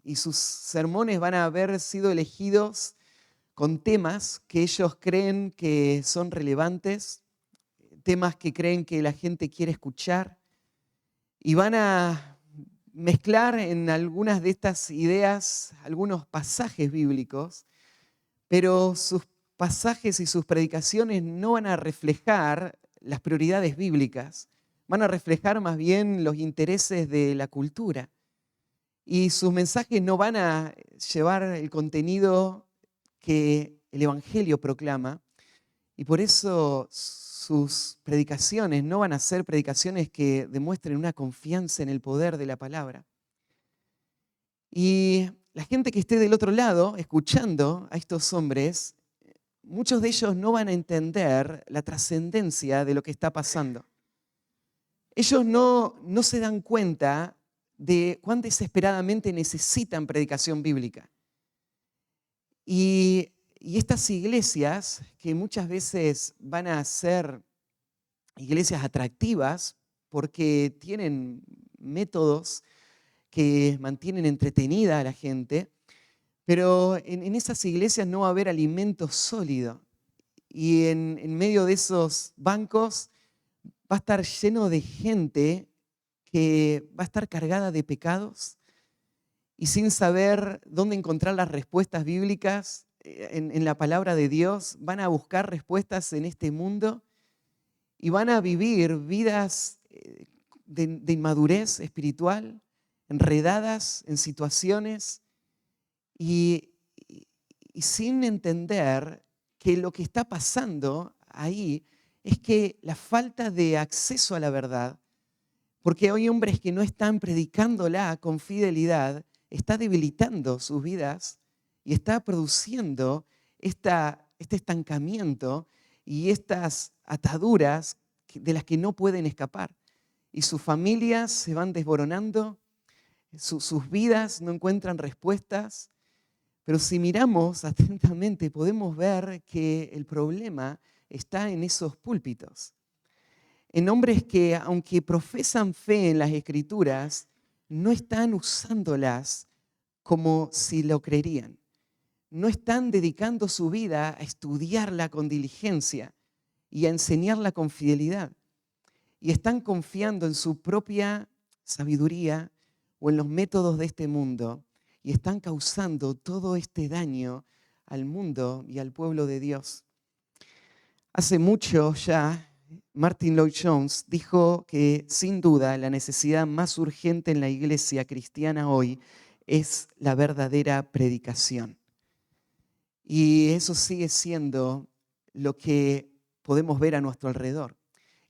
y sus sermones van a haber sido elegidos con temas que ellos creen que son relevantes, temas que creen que la gente quiere escuchar, y van a mezclar en algunas de estas ideas algunos pasajes bíblicos, pero sus pasajes y sus predicaciones no van a reflejar las prioridades bíblicas, van a reflejar más bien los intereses de la cultura. Y sus mensajes no van a llevar el contenido que el Evangelio proclama, y por eso sus predicaciones no van a ser predicaciones que demuestren una confianza en el poder de la palabra. Y la gente que esté del otro lado, escuchando a estos hombres, muchos de ellos no van a entender la trascendencia de lo que está pasando. Ellos no se dan cuenta de cuán desesperadamente necesitan predicación bíblica. Y estas iglesias, que muchas veces van a ser iglesias atractivas porque tienen métodos que mantienen entretenida a la gente, pero en esas iglesias no va a haber alimento sólido. Y en medio de esos bancos va a estar lleno de gente que va a estar cargada de pecados y sin saber dónde encontrar las respuestas bíblicas en la palabra de Dios, van a buscar respuestas en este mundo y van a vivir vidas de inmadurez espiritual, enredadas en situaciones y, y sin entender que lo que está pasando ahí es que la falta de acceso a la verdad, porque hay hombres que no están predicándola con fidelidad, está debilitando sus vidas y está produciendo este estancamiento y estas ataduras de las que no pueden escapar. Y sus familias se van desboronando, sus vidas no encuentran respuestas. Pero si miramos atentamente podemos ver que el problema está en esos púlpitos. En hombres que, aunque profesan fe en las Escrituras, no están usándolas como si lo creerían. No están dedicando su vida a estudiarla con diligencia y a enseñarla con fidelidad. Y están confiando en su propia sabiduría o en los métodos de este mundo y están causando todo este daño al mundo y al pueblo de Dios. Hace mucho ya, Martin Lloyd-Jones dijo que sin duda la necesidad más urgente en la iglesia cristiana hoy es la verdadera predicación. Y eso sigue siendo lo que podemos ver a nuestro alrededor.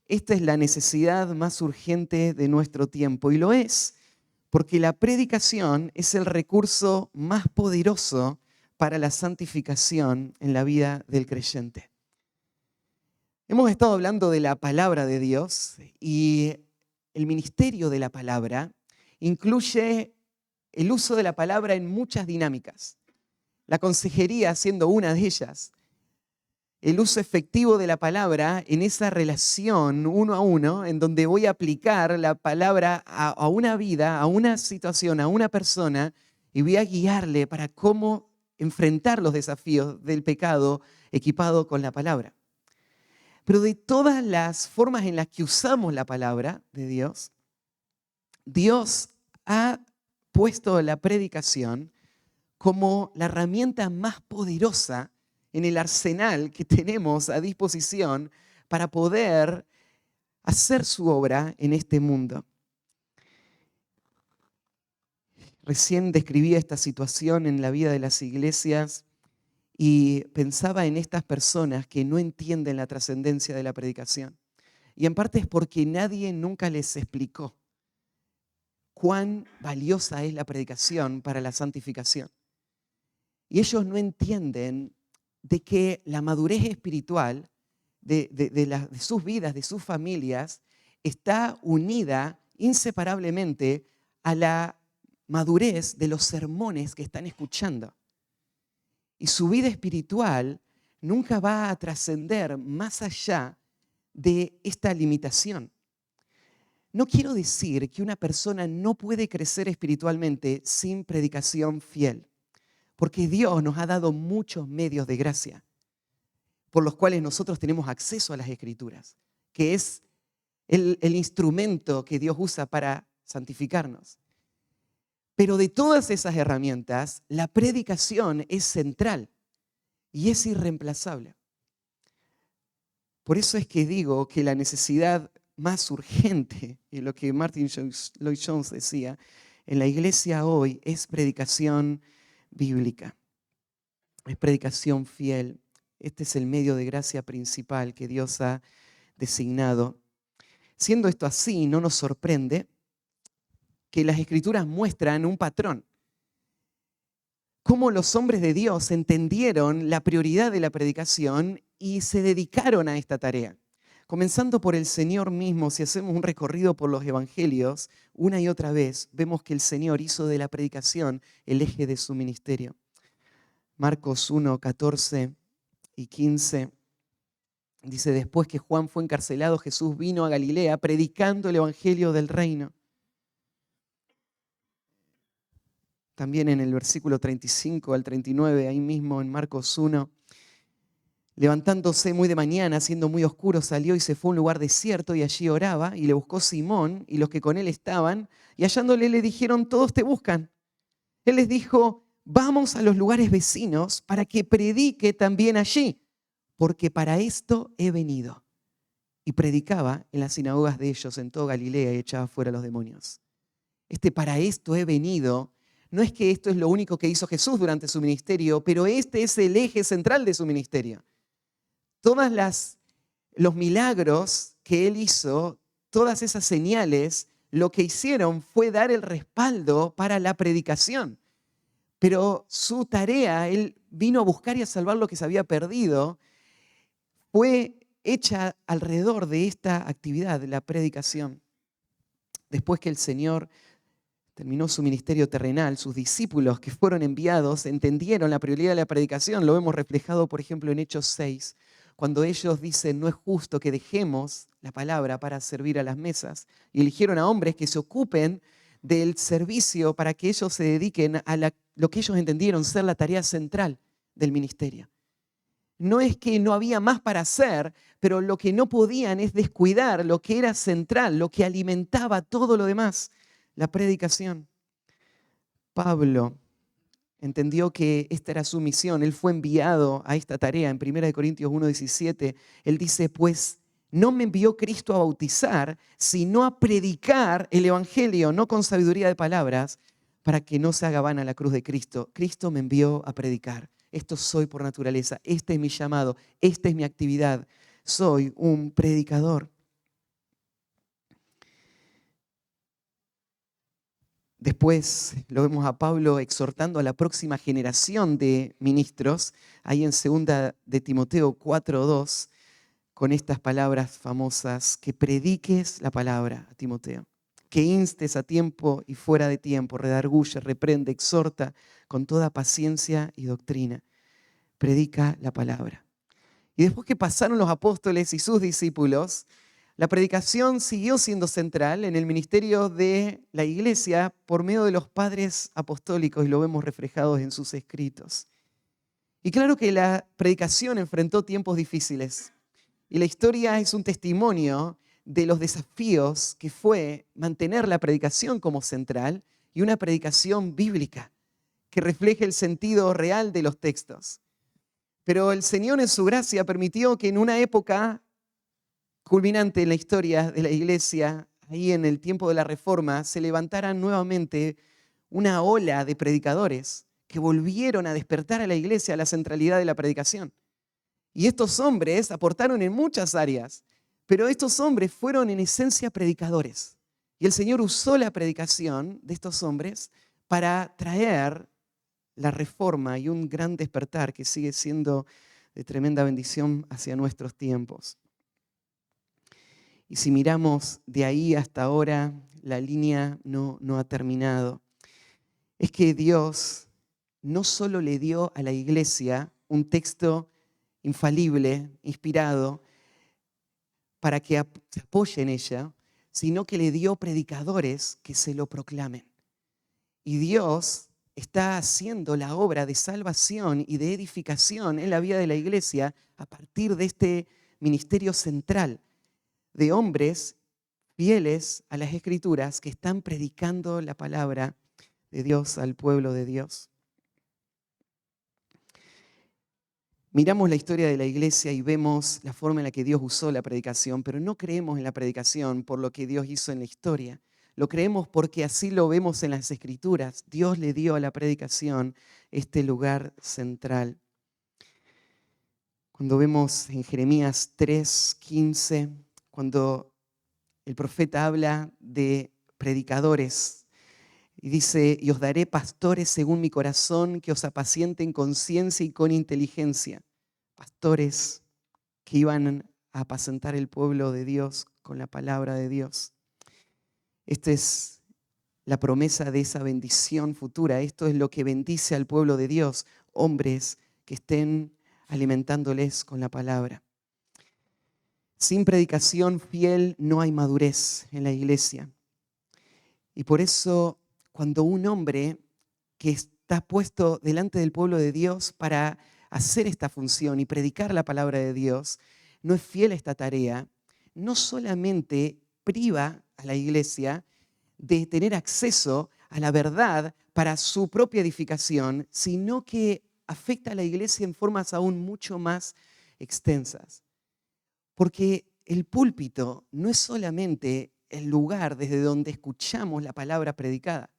Esta es la necesidad más urgente de nuestro tiempo y lo es porque la predicación es el recurso más poderoso para la santificación en la vida del creyente. Hemos estado hablando de la palabra de Dios y el ministerio de la palabra incluye el uso de la palabra en muchas dinámicas. La consejería siendo una de ellas. El uso efectivo de la palabra en esa relación uno a uno, en donde voy a aplicar la palabra a una vida, a una situación, a una persona, y voy a guiarle para cómo enfrentar los desafíos del pecado equipado con la palabra. Pero de todas las formas en las que usamos la palabra de Dios, Dios ha puesto la predicación como la herramienta más poderosa en el arsenal que tenemos a disposición para poder hacer su obra en este mundo. Recién describí esta situación en la vida de las iglesias y pensaba en estas personas que no entienden la trascendencia de la predicación. Y en parte es porque nadie nunca les explicó cuán valiosa es la predicación para la santificación. Y ellos no entienden de que la madurez espiritual de sus vidas, de sus familias, está unida inseparablemente a la madurez de los sermones que están escuchando. Y su vida espiritual nunca va a trascender más allá de esta limitación. No quiero decir que una persona no puede crecer espiritualmente sin predicación fiel, porque Dios nos ha dado muchos medios de gracia por los cuales nosotros tenemos acceso a las Escrituras, que es el instrumento que Dios usa para santificarnos. Pero de todas esas herramientas, la predicación es central y es irreemplazable. Por eso es que digo que la necesidad más urgente, y lo que Martin Lloyd Jones decía, en la iglesia hoy es predicación bíblica, es predicación fiel. Este es el medio de gracia principal que Dios ha designado. Siendo esto así, no nos sorprende que las Escrituras muestran un patrón. Cómo los hombres de Dios entendieron la prioridad de la predicación y se dedicaron a esta tarea. Comenzando por el Señor mismo, si hacemos un recorrido por los evangelios, una y otra vez vemos que el Señor hizo de la predicación el eje de su ministerio. Marcos 1, 14 y 15 dice: después que Juan fue encarcelado, Jesús vino a Galilea predicando el evangelio del reino. También en el versículo 35 al 39, ahí mismo en Marcos 1, levantándose muy de mañana, siendo muy oscuro, salió y se fue a un lugar desierto y allí oraba, y le buscó Simón y los que con él estaban, y hallándole le dijeron: todos te buscan. Él les dijo: vamos a los lugares vecinos para que predique también allí, porque para esto he venido. Y predicaba en las sinagogas de ellos en toda Galilea y echaba fuera a los demonios. Para esto he venido. No es que esto es lo único que hizo Jesús durante su ministerio, pero este es el eje central de su ministerio. Los milagros que él hizo, todas esas señales, lo que hicieron fue dar el respaldo para la predicación. Pero su tarea, él vino a buscar y a salvar lo que se había perdido, fue hecha alrededor de esta actividad, de la predicación. Después que el Señor terminó su ministerio terrenal, sus discípulos que fueron enviados entendieron la prioridad de la predicación. Lo vemos reflejado, por ejemplo, en Hechos 6, cuando ellos dicen: no es justo que dejemos la palabra para servir a las mesas. Y eligieron a hombres que se ocupen del servicio para que ellos se dediquen a lo que ellos entendieron ser la tarea central del ministerio. No es que no había más para hacer, pero lo que no podían es descuidar lo que era central, lo que alimentaba todo lo demás, la predicación. Pablo entendió que esta era su misión. Él fue enviado a esta tarea. En 1 Corintios 1:17, él dice: pues no me envió Cristo a bautizar, sino a predicar el evangelio, no con sabiduría de palabras, para que no se haga vana la cruz de Cristo. Cristo me envió a predicar. Esto soy por naturaleza. Este es mi llamado. Esta es mi actividad. Soy un predicador. Después lo vemos a Pablo exhortando a la próxima generación de ministros, ahí en 2 de Timoteo 4:2, con estas palabras famosas: que prediques la palabra a Timoteo, que instes a tiempo y fuera de tiempo, redarguye, reprende, exhorta con toda paciencia y doctrina. Predica la palabra. Y después que pasaron los apóstoles y sus discípulos, la predicación siguió siendo central en el ministerio de la iglesia por medio de los padres apostólicos, y lo vemos reflejado en sus escritos. Y claro que la predicación enfrentó tiempos difíciles. Y la historia es un testimonio de los desafíos que fue mantener la predicación como central y una predicación bíblica que refleje el sentido real de los textos. Pero el Señor en su gracia permitió que en una época culminante en la historia de la iglesia, ahí en el tiempo de la Reforma, se levantara nuevamente una ola de predicadores que volvieron a despertar a la iglesia a la centralidad de la predicación. Y estos hombres aportaron en muchas áreas, pero estos hombres fueron en esencia predicadores. Y el Señor usó la predicación de estos hombres para traer la reforma y un gran despertar que sigue siendo de tremenda bendición hacia nuestros tiempos. Y si miramos de ahí hasta ahora, la línea no ha terminado. Es que Dios no solo le dio a la iglesia un texto infalible, inspirado, para que se apoye en ella, sino que le dio predicadores que se lo proclamen. Y Dios está haciendo la obra de salvación y de edificación en la vida de la iglesia a partir de este ministerio central de hombres fieles a las Escrituras que están predicando la palabra de Dios al pueblo de Dios. Miramos la historia de la iglesia y vemos la forma en la que Dios usó la predicación, pero no creemos en la predicación por lo que Dios hizo en la historia. Lo creemos porque así lo vemos en las Escrituras. Dios le dio a la predicación este lugar central. Cuando vemos en Jeremías 3:15, cuando el profeta habla de predicadores y dice: y os daré pastores según mi corazón, que os apacienten con ciencia y con inteligencia. Pastores que iban a apacentar el pueblo de Dios con la palabra de Dios. Esta es la promesa de esa bendición futura. Esto es lo que bendice al pueblo de Dios. Hombres que estén alimentándoles con la palabra. Sin predicación fiel no hay madurez en la iglesia. Y por eso, cuando un hombre que está puesto delante del pueblo de Dios para hacer esta función y predicar la palabra de Dios, no es fiel a esta tarea, no solamente priva a la iglesia de tener acceso a la verdad para su propia edificación, sino que afecta a la iglesia en formas aún mucho más extensas. Porque el púlpito no es solamente el lugar desde donde escuchamos la palabra predicada.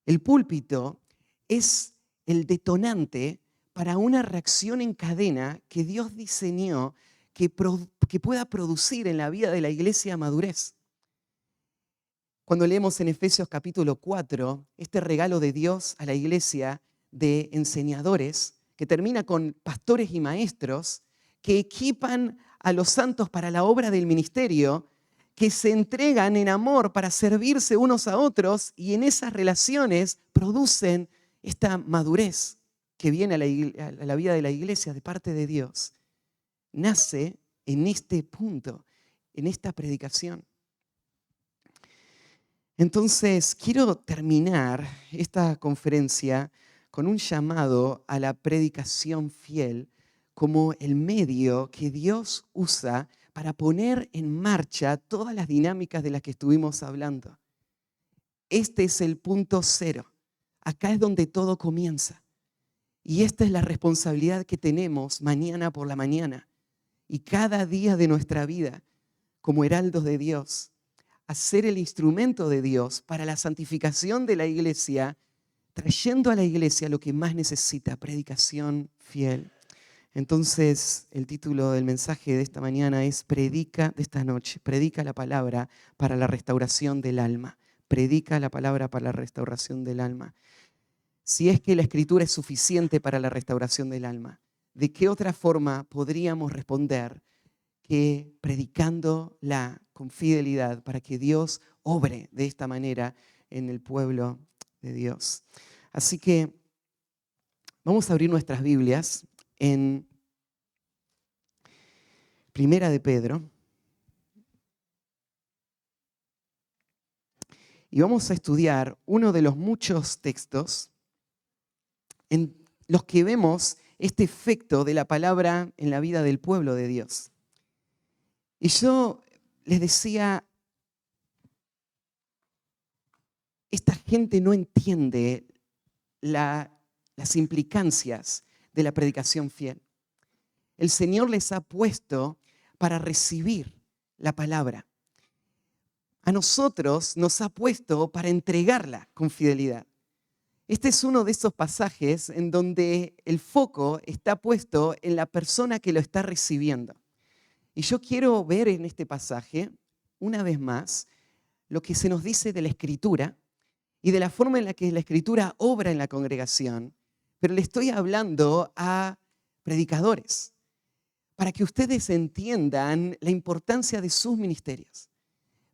El púlpito es el detonante para una reacción en cadena que Dios diseñó que pueda producir en la vida de la iglesia madurez. Cuando leemos en Efesios capítulo 4, este regalo de Dios a la iglesia de enseñadores, que termina con pastores y maestros que equipan a los santos para la obra del ministerio, que se entregan en amor para servirse unos a otros y en esas relaciones producen esta madurez que viene a la vida de la iglesia de parte de Dios. Nace en este punto, en esta predicación. Entonces, quiero terminar esta conferencia con un llamado a la predicación fiel como el medio que Dios usa para poner en marcha todas las dinámicas de las que estuvimos hablando. Este es el punto cero. Acá es donde todo comienza. Y esta es la responsabilidad que tenemos mañana por la mañana y cada día de nuestra vida como heraldos de Dios. Hacer el instrumento de Dios para la santificación de la iglesia, trayendo a la iglesia lo que más necesita, predicación fiel. Entonces, el título del mensaje de esta mañana es Predica de esta noche. Predica la palabra para la restauración del alma. Predica la palabra para la restauración del alma. Si es que la Escritura es suficiente para la restauración del alma, ¿de qué otra forma podríamos responder que predicándola con fidelidad para que Dios obre de esta manera en el pueblo de Dios? Así que vamos a abrir nuestras Biblias en Primera de Pedro y vamos a estudiar uno de los muchos textos en los que vemos este efecto de la palabra en la vida del pueblo de Dios. Y yo les decía, esta gente no entiende las implicancias de la predicación fiel. El Señor les ha puesto para recibir la palabra. A nosotros nos ha puesto para entregarla con fidelidad. Este es uno de esos pasajes en donde el foco está puesto en la persona que lo está recibiendo. Y yo quiero ver en este pasaje, una vez más, lo que se nos dice de la Escritura y de la forma en la que la Escritura obra en la congregación. Pero le estoy hablando a predicadores, para que ustedes entiendan la importancia de sus ministerios,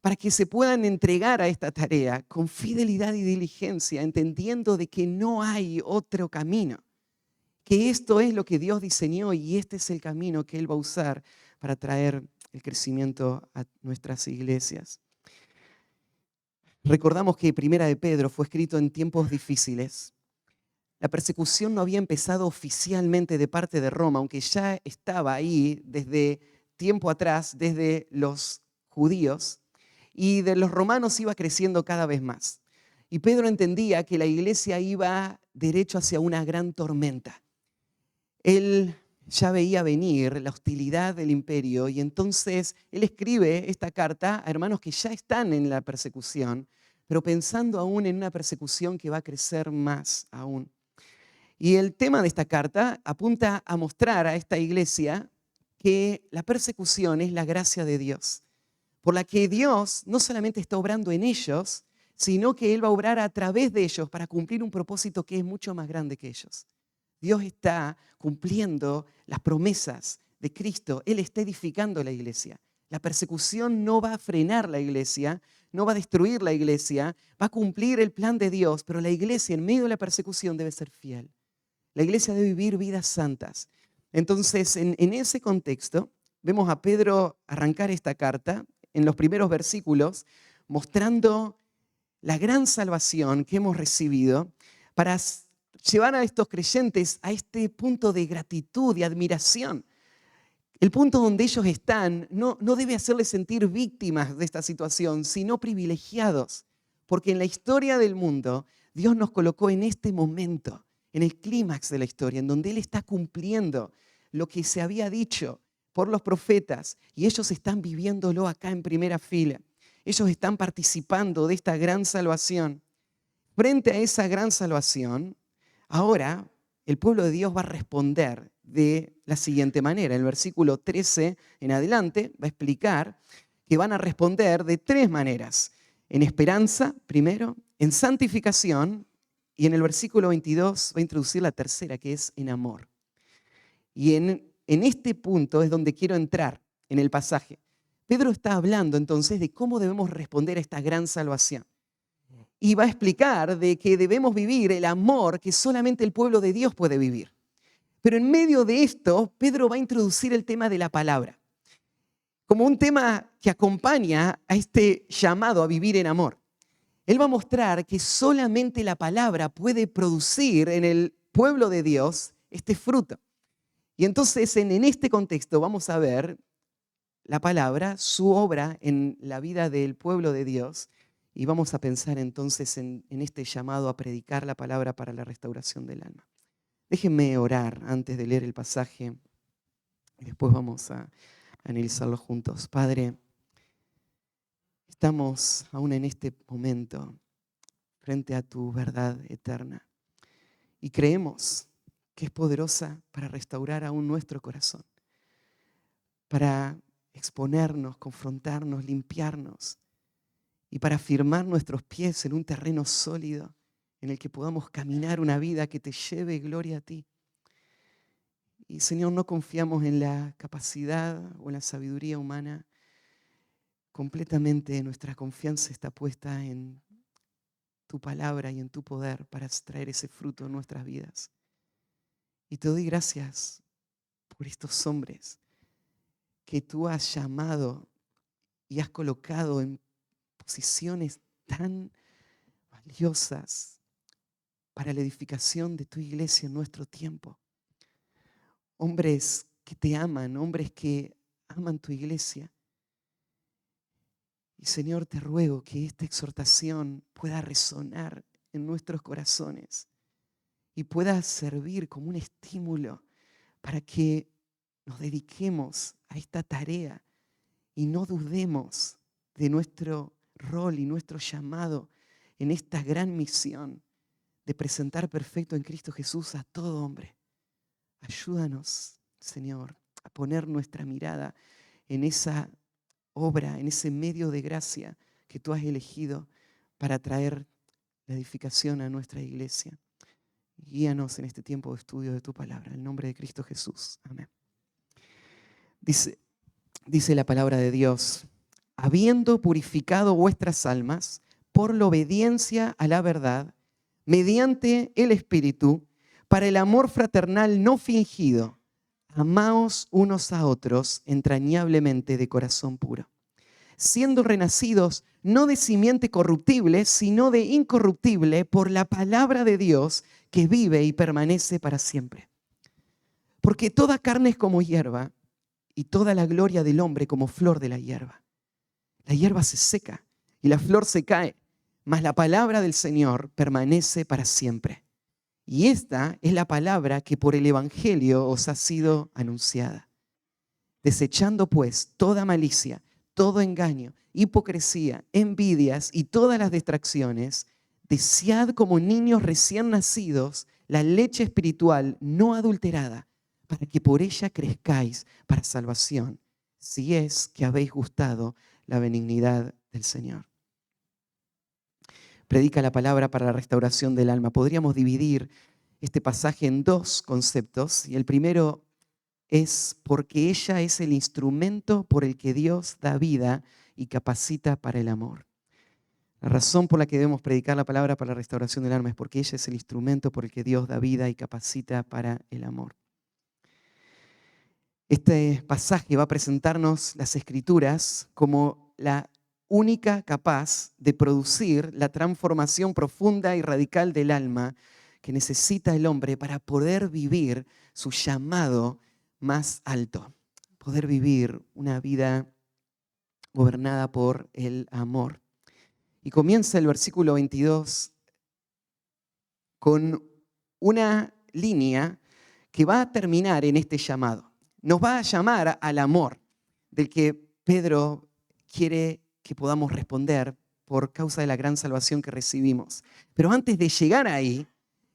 para que se puedan entregar a esta tarea con fidelidad y diligencia, entendiendo de que no hay otro camino, que esto es lo que Dios diseñó y este es el camino que Él va a usar para traer el crecimiento a nuestras iglesias. Recordamos que Primera de Pedro fue escrito en tiempos difíciles. La persecución no había empezado oficialmente de parte de Roma, aunque ya estaba ahí desde tiempo atrás, desde los judíos, y de los romanos iba creciendo cada vez más. Y Pedro entendía que la iglesia iba derecho hacia una gran tormenta. Él ya veía venir la hostilidad del imperio y entonces él escribe esta carta a hermanos que ya están en la persecución, pero pensando aún en una persecución que va a crecer más aún. Y el tema de esta carta apunta a mostrar a esta iglesia que la persecución es la gracia de Dios, por la que Dios no solamente está obrando en ellos, sino que Él va a obrar a través de ellos para cumplir un propósito que es mucho más grande que ellos. Dios está cumpliendo las promesas de Cristo. Él está edificando la iglesia. La persecución no va a frenar la iglesia, no va a destruir la iglesia, va a cumplir el plan de Dios, pero la iglesia en medio de la persecución debe ser fiel. La iglesia debe vivir vidas santas. Entonces, en ese contexto, vemos a Pedro arrancar esta carta en los primeros versículos, mostrando la gran salvación que hemos recibido para llevar a estos creyentes a este punto de gratitud y admiración. El punto donde ellos están no debe hacerles sentir víctimas de esta situación, sino privilegiados, porque en la historia del mundo Dios nos colocó en este momento, en el clímax de la historia, en donde Él está cumpliendo lo que se había dicho por los profetas y ellos están viviéndolo acá en primera fila. Ellos están participando de esta gran salvación. Frente a esa gran salvación, ahora el pueblo de Dios va a responder de la siguiente manera. En el versículo 13 en adelante va a explicar que van a responder de tres maneras. En esperanza, primero, en santificación, y en el versículo 22 va a introducir la tercera, que es en amor. Y en este punto es donde quiero entrar en el pasaje. Pedro está hablando entonces de cómo debemos responder a esta gran salvación. Y va a explicar de que debemos vivir el amor que solamente el pueblo de Dios puede vivir. Pero en medio de esto, Pedro va a introducir el tema de la palabra, como un tema que acompaña a este llamado a vivir en amor. Él va a mostrar que solamente la palabra puede producir en el pueblo de Dios este fruto. Y entonces en este contexto vamos a ver la palabra, su obra en la vida del pueblo de Dios, y vamos a pensar entonces en este llamado a predicar la palabra para la restauración del alma. Déjenme orar antes de leer el pasaje y después vamos a analizarlo juntos. Padre, estamos aún en este momento frente a tu verdad eterna y creemos que es poderosa para restaurar aún nuestro corazón, para exponernos, confrontarnos, limpiarnos y para firmar nuestros pies en un terreno sólido en el que podamos caminar una vida que te lleve gloria a ti. Y Señor, no confiamos en la capacidad o en la sabiduría humana. Completamente nuestra confianza está puesta en tu palabra y en tu poder para traer ese fruto en nuestras vidas. Y te doy gracias por estos hombres que tú has llamado y has colocado en posiciones tan valiosas para la edificación de tu iglesia en nuestro tiempo. Hombres que te aman, hombres que aman tu iglesia. Y Señor, te ruego que esta exhortación pueda resonar en nuestros corazones y pueda servir como un estímulo para que nos dediquemos a esta tarea y no dudemos de nuestro rol y nuestro llamado en esta gran misión de presentar perfecto en Cristo Jesús a todo hombre. Ayúdanos, Señor, a poner nuestra mirada en esa obra, en ese medio de gracia que tú has elegido para traer la edificación a nuestra iglesia. Guíanos en este tiempo de estudio de tu palabra. En el nombre de Cristo Jesús. Amén. Dice la palabra de Dios: habiendo purificado vuestras almas por la obediencia a la verdad, mediante el Espíritu, para el amor fraternal no fingido, amaos unos a otros entrañablemente de corazón puro, siendo renacidos no de simiente corruptible, sino de incorruptible por la palabra de Dios que vive y permanece para siempre. Porque toda carne es como hierba y toda la gloria del hombre como flor de la hierba. La hierba se seca y la flor se cae, mas la palabra del Señor permanece para siempre. Y esta es la palabra que por el Evangelio os ha sido anunciada. Desechando pues toda malicia, todo engaño, hipocresía, envidias y todas las distracciones, desead como niños recién nacidos la leche espiritual no adulterada, para que por ella crezcáis para salvación, si es que habéis gustado la benignidad del Señor. Predica la palabra para la restauración del alma. Podríamos dividir este pasaje en dos conceptos, y el primero es porque ella es el instrumento por el que Dios da vida y capacita para el amor. La razón por la que debemos predicar la palabra para la restauración del alma es porque ella es el instrumento por el que Dios da vida y capacita para el amor. Este pasaje va a presentarnos las Escrituras como la única capaz de producir la transformación profunda y radical del alma que necesita el hombre para poder vivir su llamado más alto, poder vivir una vida gobernada por el amor. Y comienza el versículo 22 con una línea que va a terminar en este llamado. Nos va a llamar al amor del que Pedro quiere que podamos responder por causa de la gran salvación que recibimos. Pero antes de llegar ahí,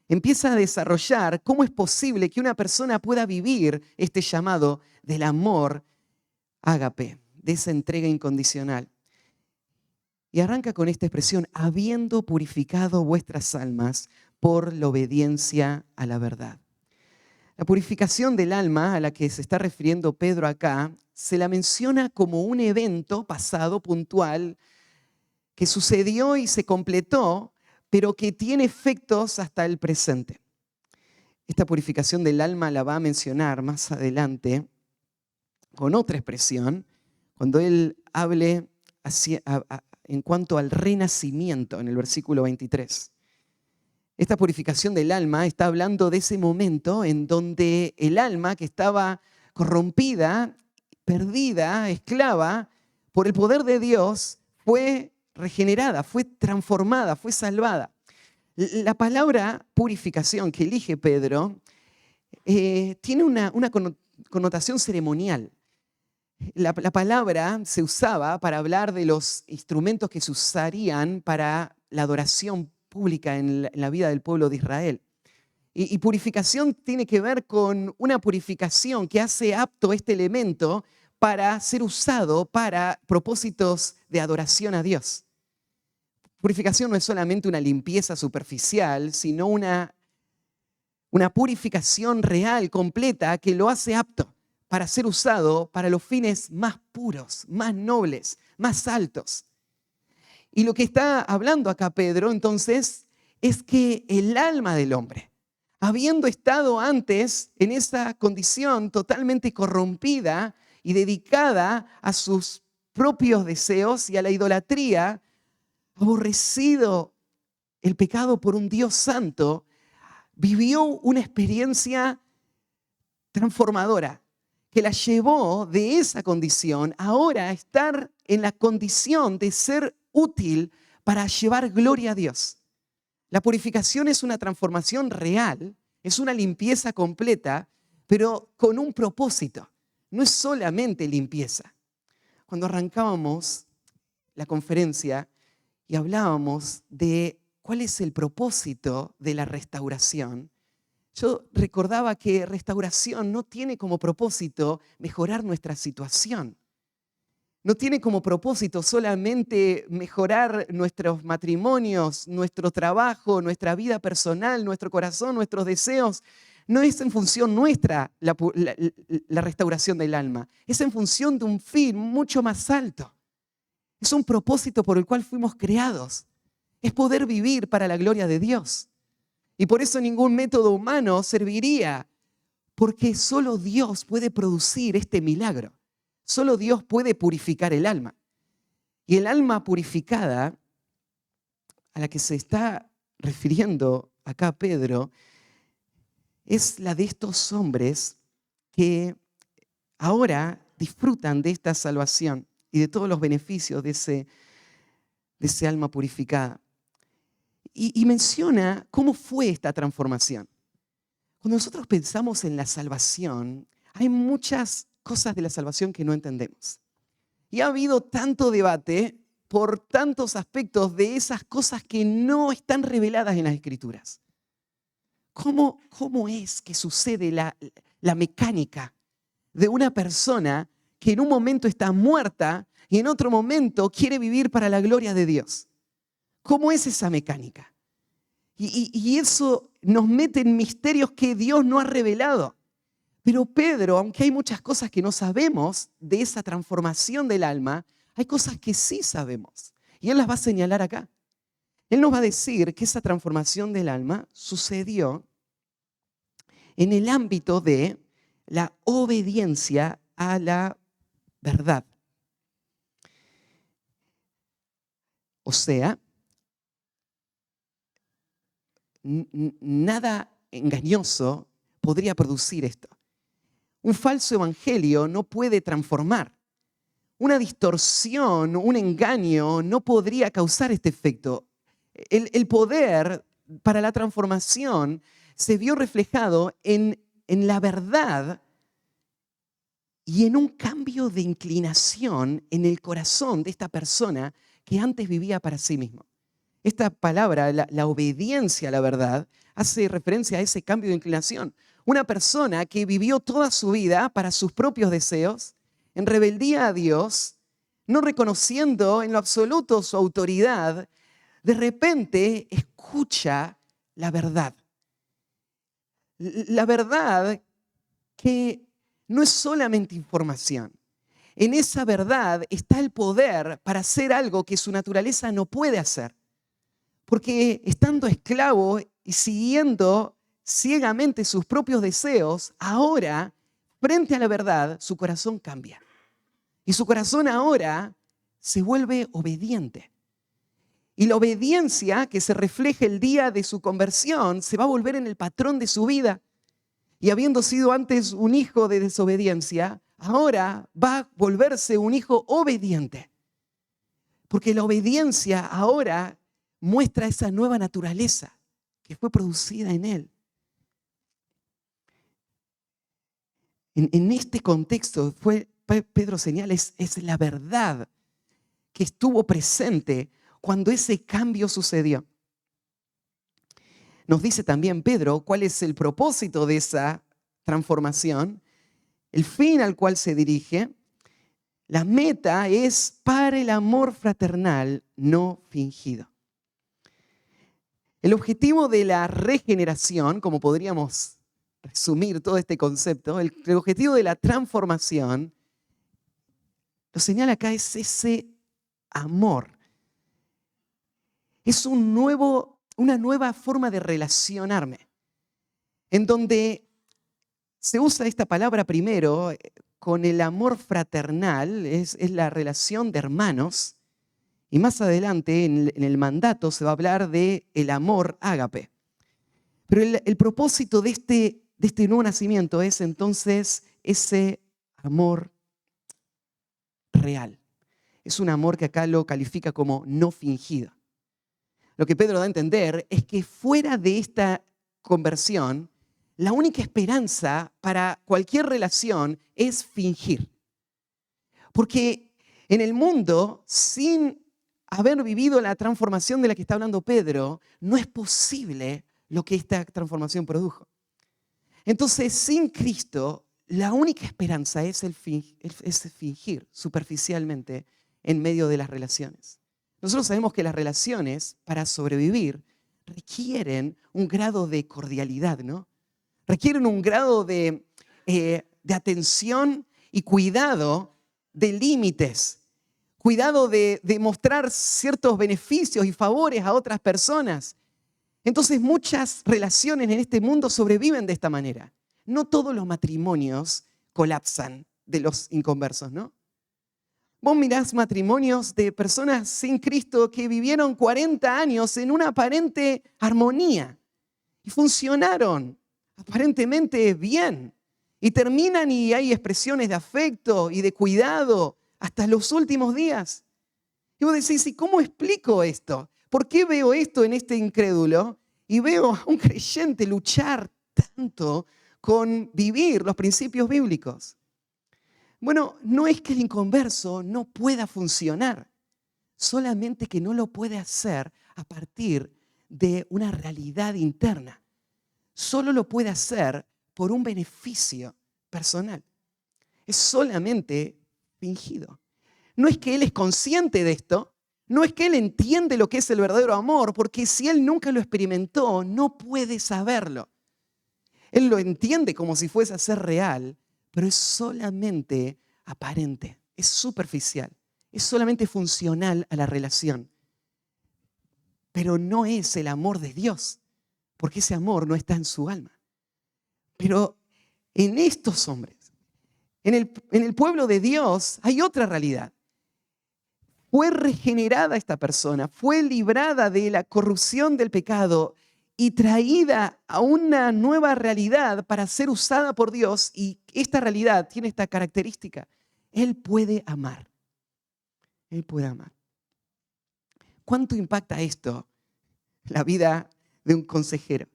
empieza a desarrollar cómo es posible que una persona pueda vivir este llamado del amor ágape, de esa entrega incondicional. Y arranca con esta expresión: habiendo purificado vuestras almas por la obediencia a la verdad. La purificación del alma a la que se está refiriendo Pedro acá se la menciona como un evento pasado puntual que sucedió y se completó, pero que tiene efectos hasta el presente. Esta purificación del alma la va a mencionar más adelante con otra expresión, cuando él hable en cuanto al renacimiento en el versículo 23. Esta purificación del alma está hablando de ese momento en donde el alma que estaba corrompida, perdida, esclava, por el poder de Dios, fue regenerada, fue transformada, fue salvada. La palabra purificación que elige Pedro tiene una connotación ceremonial. La palabra se usaba para hablar de los instrumentos que se usarían para la adoración pública en la vida del pueblo de Israel. Y purificación tiene que ver con una purificación que hace apto este elemento para ser usado para propósitos de adoración a Dios. Purificación no es solamente una limpieza superficial, sino una purificación real, completa, que lo hace apto para ser usado para los fines más puros, más nobles, más altos. Y lo que está hablando acá Pedro, entonces, es que el alma del hombre, habiendo estado antes en esa condición totalmente corrompida y dedicada a sus propios deseos y a la idolatría, aborrecido el pecado por un Dios santo, vivió una experiencia transformadora que la llevó de esa condición ahora a estar en la condición de ser útil para llevar gloria a Dios. La purificación es una transformación real, es una limpieza completa, pero con un propósito. No es solamente limpieza. Cuando arrancábamos la conferencia y hablábamos de cuál es el propósito de la restauración, yo recordaba que restauración no tiene como propósito mejorar nuestra situación. No tiene como propósito solamente mejorar nuestros matrimonios, nuestro trabajo, nuestra vida personal, nuestro corazón, nuestros deseos. No es en función nuestra la restauración del alma. Es en función de un fin mucho más alto. Es un propósito por el cual fuimos creados. Es poder vivir para la gloria de Dios. Y por eso ningún método humano serviría porque solo Dios puede producir este milagro. Solo Dios puede purificar el alma. Y el alma purificada a la que se está refiriendo acá Pedro es la de estos hombres que ahora disfrutan de esta salvación y de todos los beneficios de ese alma purificada. Y menciona cómo fue esta transformación. Cuando nosotros pensamos en la salvación, hay muchas cosas de la salvación que no entendemos. Y ha habido tanto debate por tantos aspectos de esas cosas que no están reveladas en las Escrituras. ¿Cómo es que sucede la mecánica de una persona que en un momento está muerta y en otro momento quiere vivir para la gloria de Dios? ¿Cómo es esa mecánica? Y eso nos mete en misterios que Dios no ha revelado. Pero Pedro, aunque hay muchas cosas que no sabemos de esa transformación del alma, hay cosas que sí sabemos. Y él las va a señalar acá. Él nos va a decir que esa transformación del alma sucedió en el ámbito de la obediencia a la verdad. O sea, nada engañoso podría producir esto. Un falso evangelio no puede transformar. Una distorsión, un engaño no podría causar este efecto. El poder para la transformación se vio reflejado en la verdad y en un cambio de inclinación en el corazón de esta persona que antes vivía para sí mismo. Esta palabra, la obediencia a la verdad, hace referencia a ese cambio de inclinación. Una persona que vivió toda su vida para sus propios deseos, en rebeldía a Dios, no reconociendo en lo absoluto su autoridad, de repente escucha la verdad. La verdad que no es solamente información. En esa verdad está el poder para hacer algo que su naturaleza no puede hacer. Porque estando esclavo y siguiendo ciegamente sus propios deseos, ahora, frente a la verdad, su corazón cambia. Y su corazón ahora se vuelve obediente. Y la obediencia que se refleja el día de su conversión se va a volver en el patrón de su vida. Y habiendo sido antes un hijo de desobediencia, ahora va a volverse un hijo obediente. Porque la obediencia ahora muestra esa nueva naturaleza que fue producida en él. En este contexto, Pedro señala, es la verdad que estuvo presente cuando ese cambio sucedió. Nos dice también Pedro cuál es el propósito de esa transformación, el fin al cual se dirige. La meta es para el amor fraternal no fingido. El objetivo de la regeneración, como podríamos resumir todo este concepto, el objetivo de la transformación, lo señala acá, es ese amor. Es una nueva forma de relacionarme, en donde se usa esta palabra primero con el amor fraternal, es la relación de hermanos, y más adelante en el mandato se va a hablar de el amor ágape. Pero el propósito de este nuevo nacimiento es entonces ese amor real. Es un amor que acá lo califica como no fingido. Lo que Pedro da a entender es que fuera de esta conversión, la única esperanza para cualquier relación es fingir. Porque en el mundo, sin haber vivido la transformación de la que está hablando Pedro, no es posible lo que esta transformación produjo. Entonces, sin Cristo, la única esperanza es fingir superficialmente en medio de las relaciones. Nosotros sabemos que las relaciones, para sobrevivir, requieren un grado de cordialidad, ¿no? Requieren un grado de atención y cuidado de límites. Cuidado de mostrar ciertos beneficios y favores a otras personas. Entonces muchas relaciones en este mundo sobreviven de esta manera. no todos los matrimonios colapsan de los inconversos, ¿no? Vos mirás matrimonios de personas sin Cristo que vivieron 40 años en una aparente armonía y funcionaron aparentemente bien. Y terminan y hay expresiones de afecto y de cuidado hasta los últimos días. Y vos decís, ¿y cómo explico esto? ¿Por qué veo esto en este incrédulo? Y veo a un creyente luchar tanto con vivir los principios bíblicos. Bueno, no es que el inconverso no pueda funcionar, solamente que no lo puede hacer a partir de una realidad interna. Solo lo puede hacer por un beneficio personal. Es solamente fingido. No es que él es consciente de esto, no es que él entiende lo que es el verdadero amor, porque si él nunca lo experimentó, no puede saberlo. Él lo entiende como si fuese a ser real, pero es solamente aparente, es superficial, es solamente funcional a la relación. Pero no es el amor de Dios, porque ese amor no está en su alma. Pero en estos hombres, en el pueblo de Dios, hay otra realidad. Fue regenerada esta persona, fue librada de la corrupción del pecado y traída a una nueva realidad para ser usada por Dios. Y esta realidad tiene esta característica. Él puede amar. Él puede amar. ¿Cuánto impacta esto la vida de un consejero?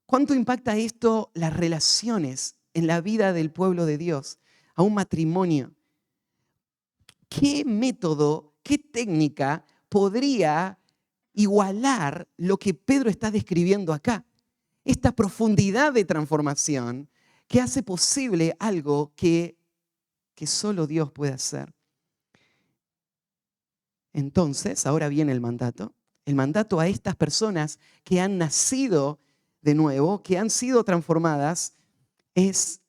¿Cuánto impacta esto las relaciones en la vida del pueblo de Dios, a un matrimonio? ¿Qué método, qué técnica podría igualar lo que Pedro está describiendo acá? Esta profundidad de transformación que hace posible algo que solo Dios puede hacer. Entonces, ahora viene el mandato. El mandato a estas personas que han nacido de nuevo, que han sido transformadas, es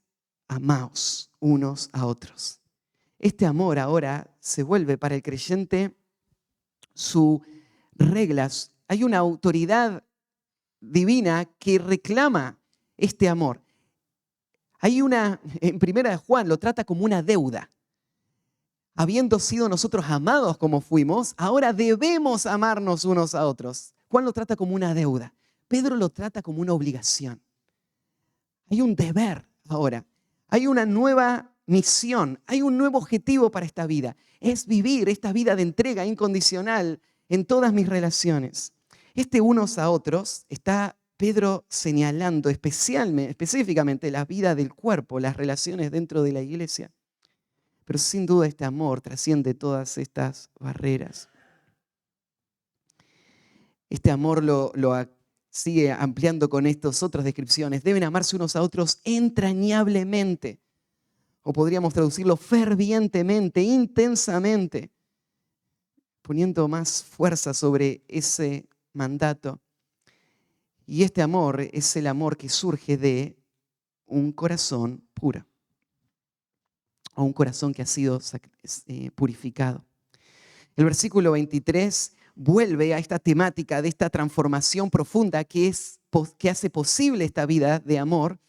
amaos unos a otros. Este amor ahora se vuelve para el creyente su regla. Hay una autoridad divina que reclama este amor. En Primera de Juan lo trata como una deuda. Habiendo sido nosotros amados como fuimos, ahora debemos amarnos unos a otros. Juan lo trata como una deuda. Pedro lo trata como una obligación. Hay un deber ahora. Hay una nueva misión. Hay un nuevo objetivo para esta vida. Es vivir esta vida de entrega incondicional en todas mis relaciones. Unos a otros está Pedro señalando específicamente la vida del cuerpo, las relaciones dentro de la iglesia. Pero sin duda este amor trasciende todas estas barreras. Este amor lo sigue ampliando con estas otras descripciones. Deben amarse unos a otros entrañablemente. O podríamos traducirlo fervientemente, intensamente, poniendo más fuerza sobre ese mandato. Y este amor es el amor que surge de un corazón puro, o un corazón que ha sido purificado. El versículo 23 vuelve a esta temática de esta transformación profunda que hace posible esta vida de amor,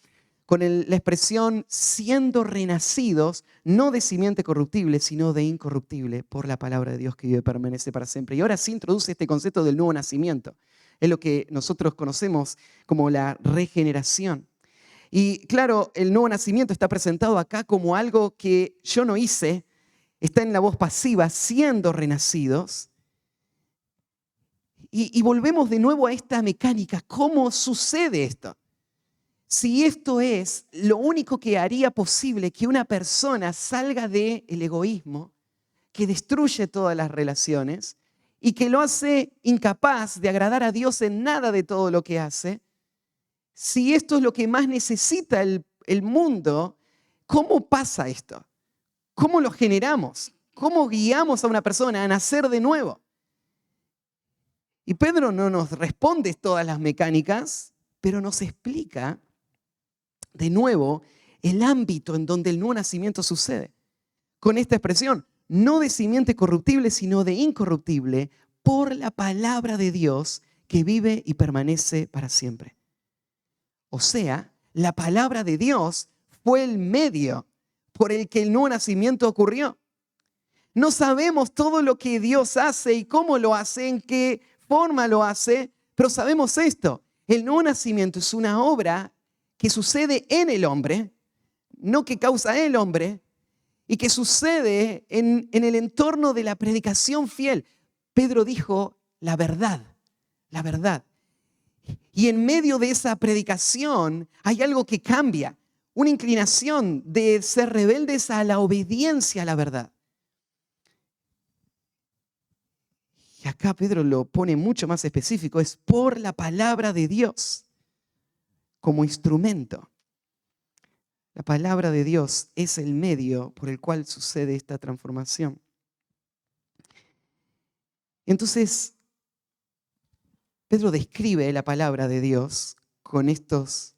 con la expresión siendo renacidos, no de simiente corruptible, sino de incorruptible, por la palabra de Dios que vive y permanece para siempre. Y ahora sí introduce este concepto del nuevo nacimiento. Es lo que nosotros conocemos como la regeneración. Y claro, el nuevo nacimiento está presentado acá como algo que yo no hice, está en la voz pasiva, siendo renacidos. Y volvemos de nuevo a esta mecánica. ¿Cómo sucede esto? Si esto es lo único que haría posible que una persona salga del egoísmo, que destruye todas las relaciones y que lo hace incapaz de agradar a Dios en nada de todo lo que hace, si esto es lo que más necesita el mundo, ¿cómo pasa esto? ¿Cómo lo generamos? ¿Cómo guiamos a una persona a nacer de nuevo? Y Pedro no nos responde todas las mecánicas, pero nos explica de nuevo el ámbito en donde el nuevo nacimiento sucede. Con esta expresión, no de simiente corruptible, sino de incorruptible, por la palabra de Dios que vive y permanece para siempre. O sea, La palabra de Dios fue el medio por el que el nuevo nacimiento ocurrió. No sabemos todo lo que Dios hace y cómo lo hace, en qué forma lo hace, pero sabemos esto. El nuevo nacimiento es una obra que sucede en el hombre, no que causa el hombre, y que sucede en el entorno de la predicación fiel. Pedro dijo la verdad, la verdad. Y en medio de esa predicación hay algo que cambia, una inclinación de ser rebeldes a la obediencia a la verdad. Y acá Pedro lo pone mucho más específico, es por la palabra de Dios como instrumento. La palabra de Dios es el medio por el cual sucede esta transformación. Entonces, Pedro describe la palabra de Dios con estas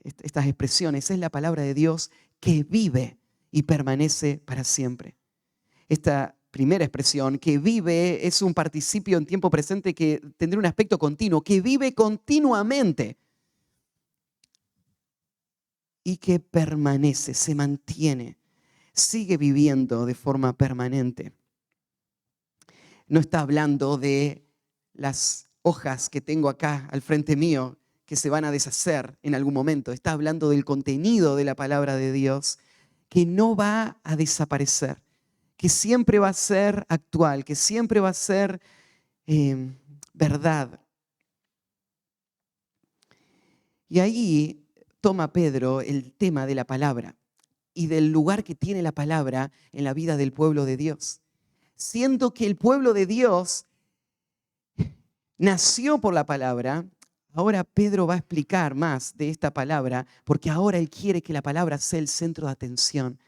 expresiones. Es la palabra de Dios que vive y permanece para siempre. Esta primera expresión, que vive, es un participio en tiempo presente que tendrá un aspecto continuo, que vive continuamente y que permanece, se mantiene, sigue viviendo de forma permanente. No está hablando de las hojas que tengo acá al frente mío que se van a deshacer en algún momento. Está hablando del contenido de la palabra de Dios que no va a desaparecer, que siempre va a ser actual, que siempre va a ser verdad. Y ahí toma Pedro el tema de la palabra y del lugar que tiene la palabra en la vida del pueblo de Dios. Siendo que el pueblo de Dios nació por la palabra, ahora Pedro va a explicar más de esta palabra, porque ahora él quiere que la palabra sea el centro de atención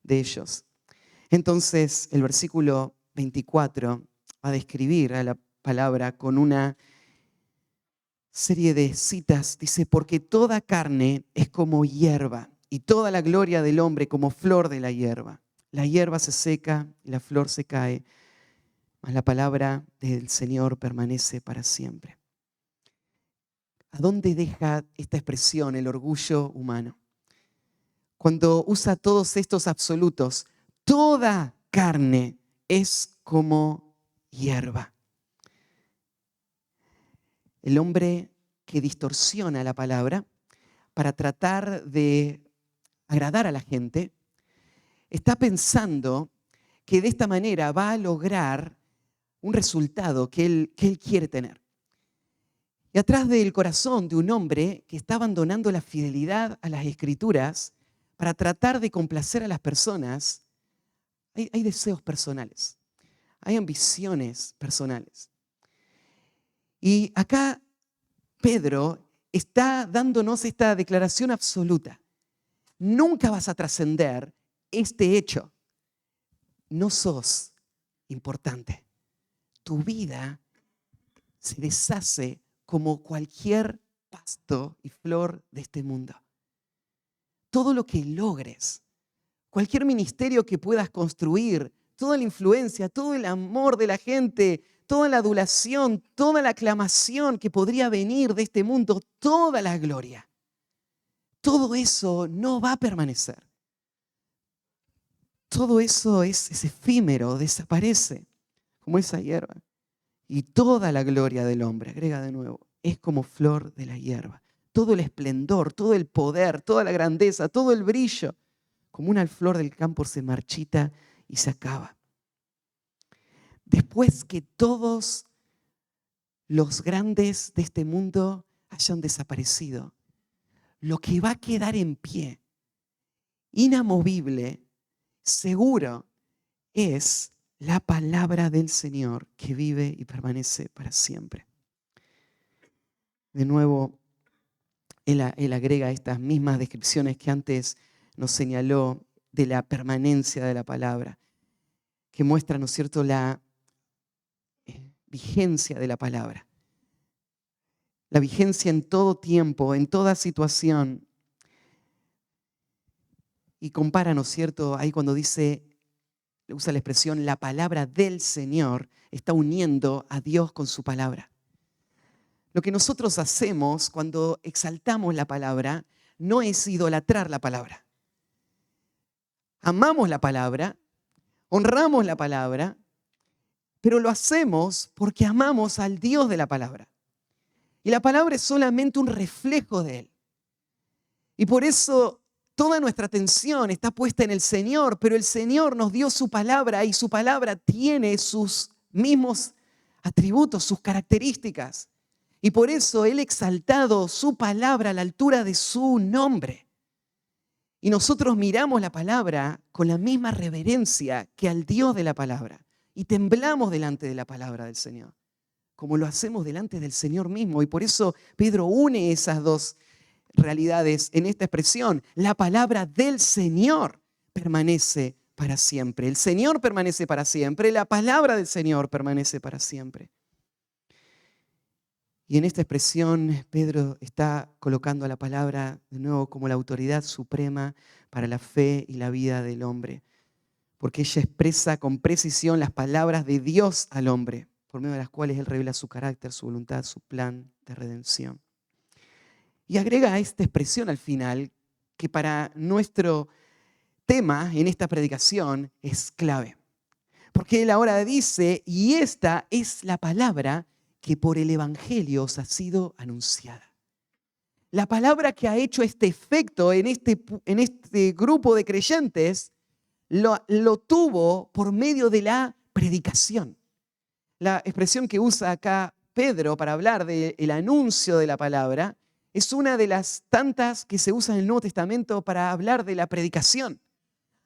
de ellos. Entonces, el versículo 24 va a describir a la palabra con una serie de citas. Dice, porque toda carne es como hierba y toda la gloria del hombre como flor de la hierba. La hierba se seca y la flor se cae, mas la palabra del Señor permanece para siempre. ¿A dónde deja esta expresión el orgullo humano? Cuando usa todos estos absolutos, toda carne es como hierba. El hombre que distorsiona la palabra para tratar de agradar a la gente, está pensando que de esta manera va a lograr un resultado que él quiere tener. Y atrás del corazón de un hombre que está abandonando la fidelidad a las Escrituras para tratar de complacer a las personas, hay deseos personales, hay ambiciones personales. Y acá Pedro está dándonos esta declaración absoluta. Nunca vas a trascender este hecho. No sos importante. Tu vida se deshace como cualquier pasto y flor de este mundo. Todo lo que logres, cualquier ministerio que puedas construir, toda la influencia, todo el amor de la gente, toda la adulación, toda la aclamación que podría venir de este mundo, toda la gloria, todo eso no va a permanecer. Todo eso es efímero, desaparece, como esa hierba. Y toda la gloria del hombre, agrega de nuevo, es como flor de la hierba. Todo el esplendor, todo el poder, toda la grandeza, todo el brillo, como una flor del campo se marchita y se acaba. Después que todos los grandes de este mundo hayan desaparecido, lo que va a quedar en pie, inamovible, seguro, es la palabra del Señor que vive y permanece para siempre. De nuevo, él agrega estas mismas descripciones que antes nos señaló de la permanencia de la palabra, que muestra, ¿no es cierto?, la vigencia de la palabra. La vigencia en todo tiempo, en toda situación. Y compara, ¿no es cierto?, ahí cuando usa la expresión, la palabra del Señor, está uniendo a Dios con su palabra. Lo que nosotros hacemos cuando exaltamos la palabra, no es idolatrar la palabra. Amamos la palabra, honramos la palabra, pero lo hacemos porque amamos al Dios de la palabra. Y la palabra es solamente un reflejo de Él. Y por eso toda nuestra atención está puesta en el Señor, pero el Señor nos dio su palabra y su palabra tiene sus mismos atributos, sus características. Y por eso Él ha exaltado su palabra a la altura de su nombre. Y nosotros miramos la palabra con la misma reverencia que al Dios de la palabra. Y temblamos delante de la palabra del Señor, como lo hacemos delante del Señor mismo. Y por eso Pedro une esas dos realidades en esta expresión. La palabra del Señor permanece para siempre. El Señor permanece para siempre. La palabra del Señor permanece para siempre. Y en esta expresión Pedro está colocando a la palabra de nuevo como la autoridad suprema para la fe y la vida del hombre. Porque ella expresa con precisión las palabras de Dios al hombre, por medio de las cuales Él revela su carácter, su voluntad, su plan de redención. Y agrega a esta expresión al final que para nuestro tema en esta predicación es clave. Porque Él ahora dice, y esta es la palabra que por el Evangelio os ha sido anunciada. La palabra que ha hecho este efecto en este grupo de creyentes lo tuvo por medio de la predicación. La expresión que usa acá Pedro para hablar del anuncio de la palabra es una de las tantas que se usan en el Nuevo Testamento para hablar de la predicación.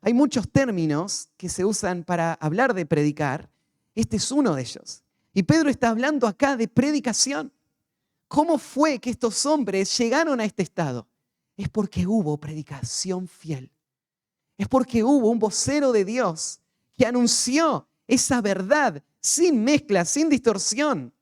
Hay muchos términos que se usan para hablar de predicar. Este es uno de ellos. Y Pedro está hablando acá de predicación. ¿Cómo fue que estos hombres llegaron a este estado? Es porque hubo predicación fiel. Es porque hubo un vocero de Dios que anunció esa verdad sin mezcla, sin distorsión.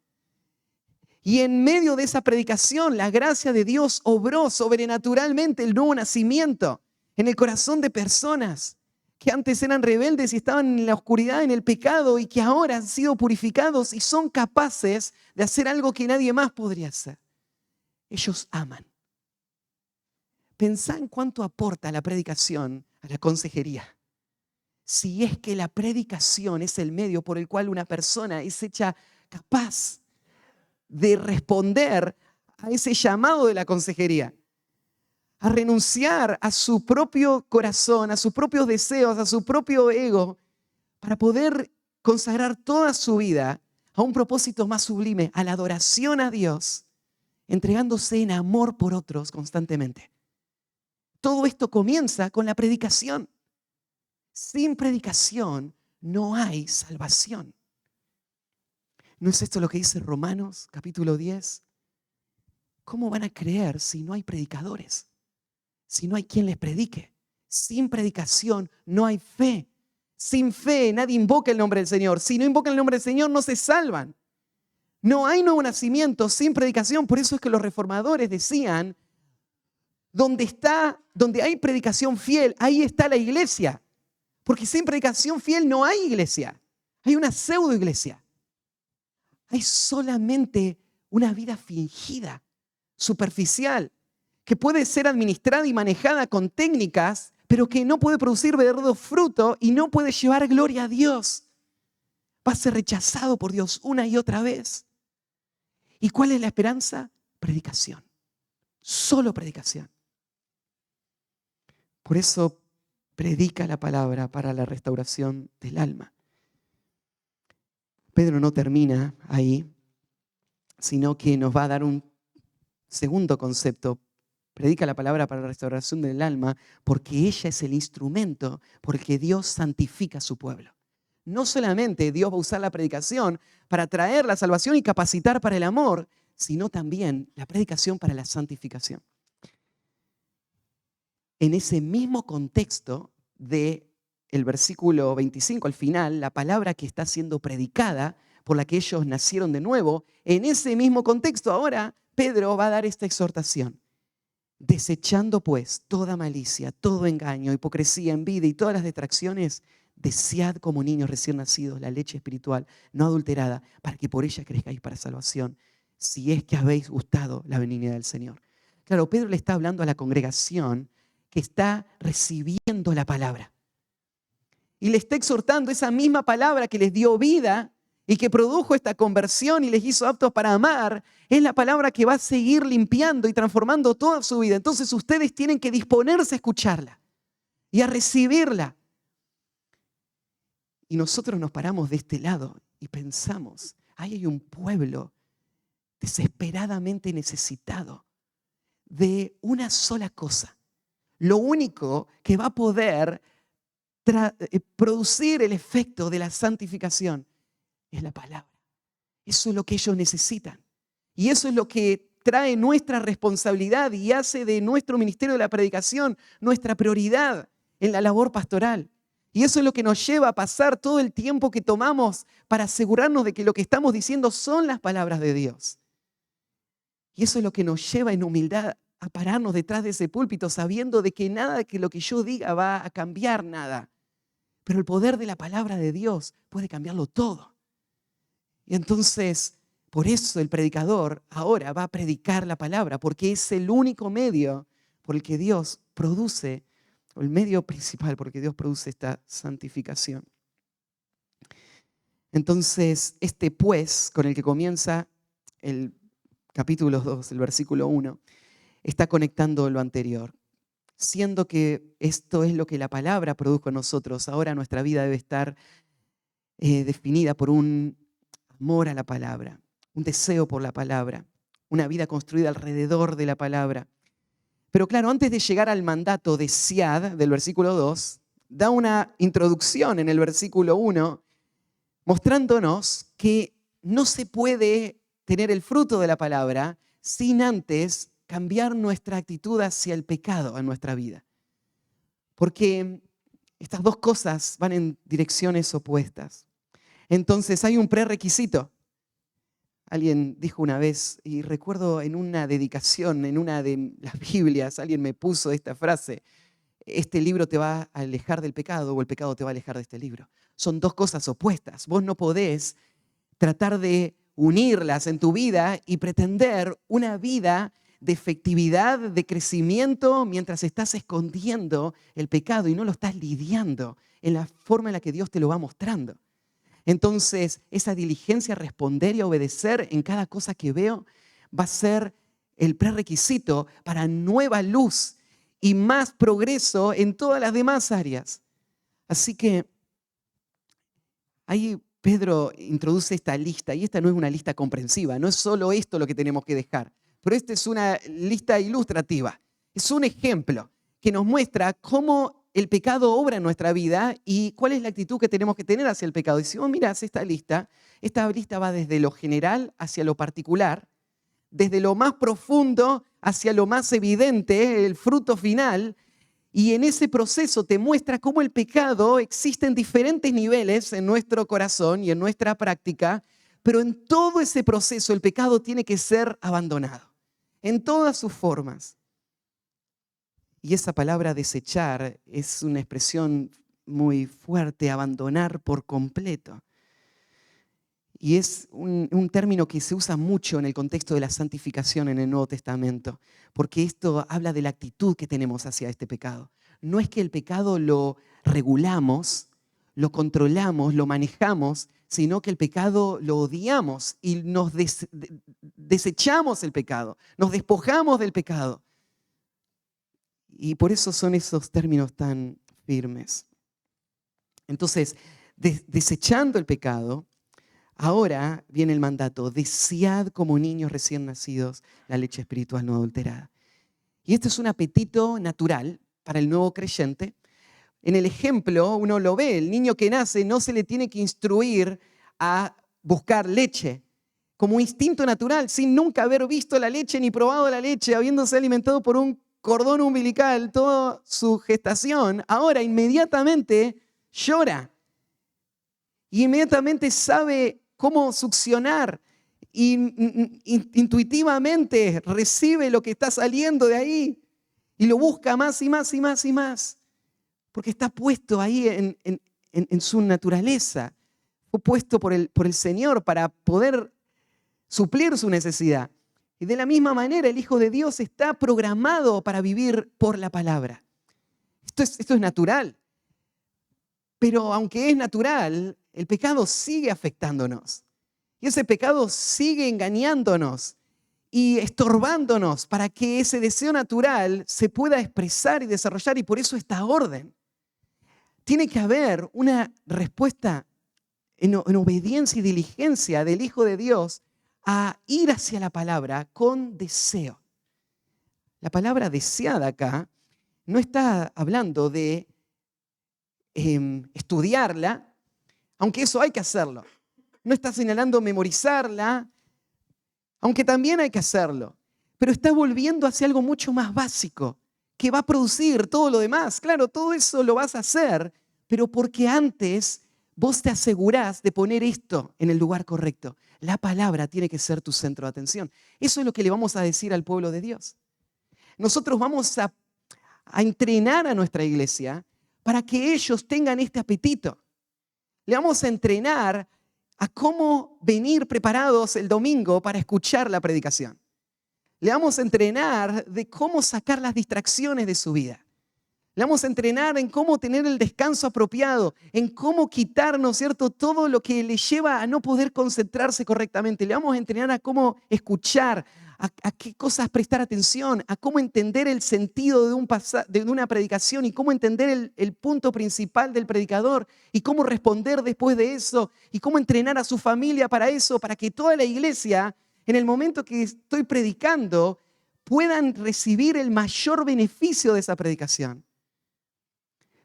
Y en medio de esa predicación, la gracia de Dios obró sobrenaturalmente el nuevo nacimiento en el corazón de personas que antes eran rebeldes y estaban en la oscuridad, en el pecado, y que ahora han sido purificados y son capaces de hacer algo que nadie más podría hacer. Ellos aman. Pensá en cuánto aporta la predicación a la consejería. Si es que la predicación es el medio por el cual una persona es hecha capaz de responder a ese llamado de la consejería, a renunciar a su propio corazón, a sus propios deseos, a su propio ego, para poder consagrar toda su vida a un propósito más sublime, a la adoración a Dios, entregándose en amor por otros constantemente. Todo esto comienza con la predicación. Sin predicación no hay salvación. ¿No es esto lo que dice Romanos capítulo 10? ¿Cómo van a creer si no hay predicadores? Si no hay quien les predique. Sin predicación no hay fe. Sin fe nadie invoca el nombre del Señor. Si no invocan el nombre del Señor no se salvan. No hay nuevo nacimiento sin predicación. Por eso es que los reformadores decían, donde hay predicación fiel, ahí está la iglesia. Porque sin predicación fiel no hay iglesia. Hay una pseudo iglesia. Hay solamente una vida fingida, superficial, que puede ser administrada y manejada con técnicas, pero que no puede producir verdadero fruto y no puede llevar gloria a Dios. Va a ser rechazado por Dios una y otra vez. ¿Y cuál es la esperanza? Predicación. Solo predicación. Por eso predica la palabra para la restauración del alma. Pedro no termina ahí, sino que nos va a dar un segundo concepto. Predica la palabra para la restauración del alma porque ella es el instrumento por el que Dios santifica a su pueblo. No solamente Dios va a usar la predicación para traer la salvación y capacitar para el amor, sino también la predicación para la santificación. En ese mismo contexto del versículo 25 al final, la palabra que está siendo predicada, por la que ellos nacieron de nuevo, en ese mismo contexto ahora Pedro va a dar esta exhortación. Desechando pues toda malicia, todo engaño, hipocresía, envidia y todas las detracciones, desead como niños recién nacidos la leche espiritual no adulterada, para que por ella crezcáis para salvación, si es que habéis gustado la benignidad del Señor. Claro, Pedro le está hablando a la congregación que está recibiendo la palabra. Y le está exhortando esa misma palabra que les dio vida y que produjo esta conversión y les hizo aptos para amar, es la palabra que va a seguir limpiando y transformando toda su vida. Entonces ustedes tienen que disponerse a escucharla y a recibirla. Y nosotros nos paramos de este lado y pensamos, ahí hay un pueblo desesperadamente necesitado de una sola cosa. Lo único que va a poder producir el efecto de la santificación es la palabra. Eso es lo que ellos necesitan. Y eso es lo que trae nuestra responsabilidad y hace de nuestro ministerio de la predicación nuestra prioridad en la labor pastoral. Y eso es lo que nos lleva a pasar todo el tiempo que tomamos para asegurarnos de que lo que estamos diciendo son las palabras de Dios. Y eso es lo que nos lleva en humildad a pararnos detrás de ese púlpito sabiendo de que nada que lo que yo diga va a cambiar nada. Pero el poder de la palabra de Dios puede cambiarlo todo. Y entonces, por eso el predicador ahora va a predicar la palabra, porque es el único medio por el que Dios produce, o el medio principal por el que Dios produce esta santificación. Entonces, este pues, con el que comienza el capítulo 2, el versículo 1, está conectando lo anterior. Siendo que esto es lo que la palabra produjo en nosotros, ahora nuestra vida debe estar definida por un amor a la palabra, un deseo por la palabra, una vida construida alrededor de la palabra. Pero claro, antes de llegar al mandato de Siad, del versículo 2, da una introducción en el versículo 1, mostrándonos que no se puede tener el fruto de la palabra sin antes cambiar nuestra actitud hacia el pecado en nuestra vida. Porque estas dos cosas van en direcciones opuestas. Entonces hay un prerequisito. Alguien dijo una vez, y recuerdo en una dedicación, en una de las Biblias, alguien me puso esta frase: este libro te va a alejar del pecado o el pecado te va a alejar de este libro. Son dos cosas opuestas. Vos no podés tratar de unirlas en tu vida y pretender una vida de efectividad, de crecimiento, mientras estás escondiendo el pecado y no lo estás lidiando en la forma en la que Dios te lo va mostrando. Entonces, esa diligencia a responder y a obedecer en cada cosa que veo va a ser el prerequisito para nueva luz y más progreso en todas las demás áreas. Así que ahí Pedro introduce esta lista, y esta no es una lista comprensiva, no es solo esto lo que tenemos que dejar, pero esta es una lista ilustrativa, es un ejemplo que nos muestra cómo el pecado obra en nuestra vida y cuál es la actitud que tenemos que tener hacia el pecado. Y si vos mirás esta lista va desde lo general hacia lo particular, desde lo más profundo hacia lo más evidente, el fruto final. Y en ese proceso te muestra cómo el pecado existe en diferentes niveles en nuestro corazón y en nuestra práctica, pero en todo ese proceso el pecado tiene que ser abandonado, en todas sus formas. Y esa palabra desechar es una expresión muy fuerte, abandonar por completo. Y es un término que se usa mucho en el contexto de la santificación en el Nuevo Testamento, porque esto habla de la actitud que tenemos hacia este pecado. No es que el pecado lo regulamos, lo controlamos, lo manejamos, sino que el pecado lo odiamos y nos desechamos el pecado, nos despojamos del pecado. Y por eso son esos términos tan firmes. Entonces, desechando el pecado, ahora viene el mandato: desead como niños recién nacidos la leche espiritual no adulterada. Y esto es un apetito natural para el nuevo creyente. En el ejemplo uno lo ve, el niño que nace no se le tiene que instruir a buscar leche como un instinto natural, sin nunca haber visto la leche ni probado la leche, habiéndose alimentado por un cordón umbilical toda su gestación. Ahora inmediatamente llora y inmediatamente sabe cómo succionar y intuitivamente recibe lo que está saliendo de ahí y lo busca más y más y más y más, porque está puesto ahí en su naturaleza. Fue puesto por el Señor para poder suplir su necesidad. Y de la misma manera, el Hijo de Dios está programado para vivir por la palabra. Esto es natural. Pero aunque es natural, el pecado sigue afectándonos. Y ese pecado sigue engañándonos y estorbándonos para que ese deseo natural se pueda expresar y desarrollar. Y por eso esta orden. Tiene que haber una respuesta en obediencia y diligencia del Hijo de Dios a ir hacia la palabra con deseo. La palabra deseada acá no está hablando de estudiarla, aunque eso hay que hacerlo. No está señalando memorizarla, aunque también hay que hacerlo. Pero está volviendo hacia algo mucho más básico, que va a producir todo lo demás. Claro, todo eso lo vas a hacer, pero porque antes vos te asegurás de poner esto en el lugar correcto. La palabra tiene que ser tu centro de atención. Eso es lo que le vamos a decir al pueblo de Dios. Nosotros vamos a entrenar a nuestra iglesia para que ellos tengan este apetito. Le vamos a entrenar a cómo venir preparados el domingo para escuchar la predicación. Le vamos a entrenar de cómo sacar las distracciones de su vida. Le vamos a entrenar en cómo tener el descanso apropiado, en cómo quitarnos, ¿cierto?, todo lo que le lleva a no poder concentrarse correctamente. Le vamos a entrenar a cómo escuchar, a qué cosas prestar atención, a cómo entender el sentido de una predicación y cómo entender el punto principal del predicador y cómo responder después de eso y cómo entrenar a su familia para eso, para que toda la iglesia, en el momento que estoy predicando, puedan recibir el mayor beneficio de esa predicación.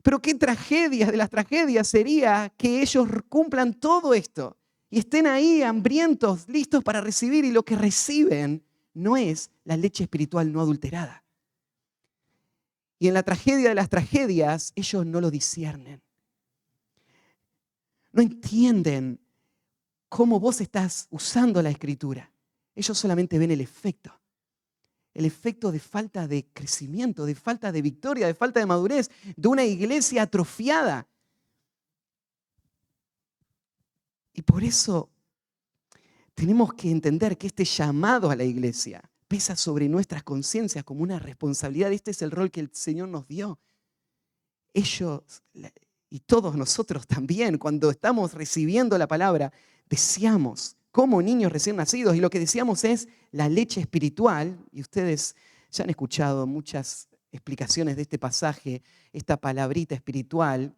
Pero qué tragedia de las tragedias sería que ellos cumplan todo esto y estén ahí hambrientos, listos para recibir, y lo que reciben no es la leche espiritual no adulterada. Y en la tragedia de las tragedias, ellos no lo disciernen. No entienden cómo vos estás usando la Escritura. Ellos solamente ven el efecto de falta de crecimiento, de falta de victoria, de falta de madurez, de una iglesia atrofiada. Y por eso tenemos que entender que este llamado a la iglesia pesa sobre nuestras conciencias como una responsabilidad. Este es el rol que el Señor nos dio. Ellos y todos nosotros también, cuando estamos recibiendo la palabra, deseamos como niños recién nacidos, y lo que deseamos es la leche espiritual. Y ustedes ya han escuchado muchas explicaciones de este pasaje. Esta palabrita espiritual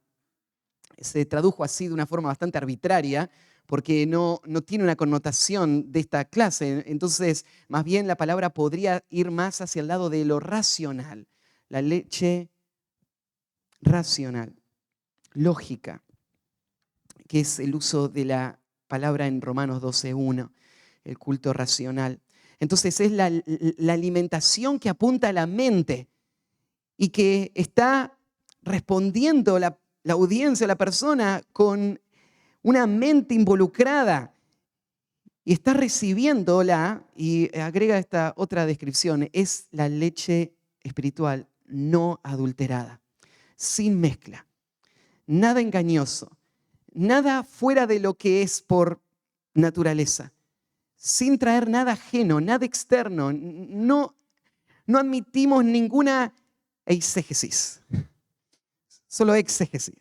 se tradujo así de una forma bastante arbitraria, porque no tiene una connotación de esta clase. Entonces, más bien la palabra podría ir más hacia el lado de lo racional. La leche racional, lógica, que es el uso de la palabra en Romanos 12:1, el culto racional. Entonces es la alimentación que apunta a la mente y que está respondiendo la audiencia, la persona, con una mente involucrada y está recibiéndola. Y agrega esta otra descripción: es la leche espiritual no adulterada, sin mezcla, nada engañoso, nada fuera de lo que es por naturaleza, sin traer nada ajeno, nada externo. No admitimos ninguna eisegesis, solo exégesis.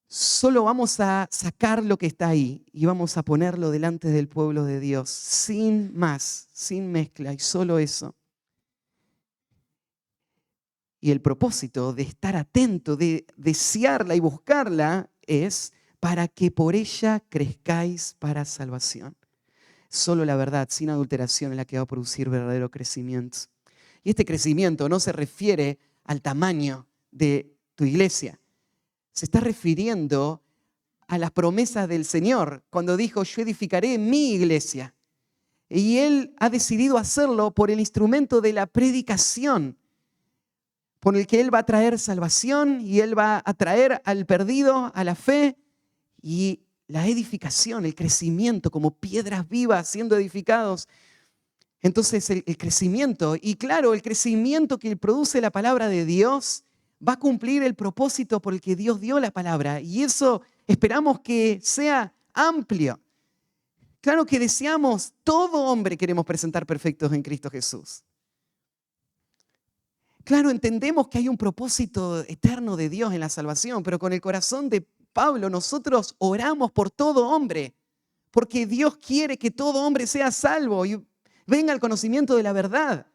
Solo vamos a sacar lo que está ahí y vamos a ponerlo delante del pueblo de Dios, sin más, sin mezcla, y solo eso. Y el propósito de estar atento, de desearla y buscarla, es para que por ella crezcáis para salvación. Solo la verdad, sin adulteración, es la que va a producir verdadero crecimiento. Y este crecimiento no se refiere al tamaño de tu iglesia. Se está refiriendo a las promesas del Señor, cuando dijo: yo edificaré mi iglesia. Y Él ha decidido hacerlo por el instrumento de la predicación, por el que Él va a traer salvación y Él va a traer al perdido a la fe, y la edificación, el crecimiento como piedras vivas siendo edificados. Entonces el crecimiento, y claro, el crecimiento que produce la palabra de Dios va a cumplir el propósito por el que Dios dio la palabra, y eso esperamos que sea amplio, Claro que deseamos, todo hombre queremos presentar perfectos en Cristo Jesús. Claro, entendemos que hay un propósito eterno de Dios en la salvación, pero con el corazón de Pablo nosotros oramos por todo hombre, porque Dios quiere que todo hombre sea salvo y venga al conocimiento de la verdad.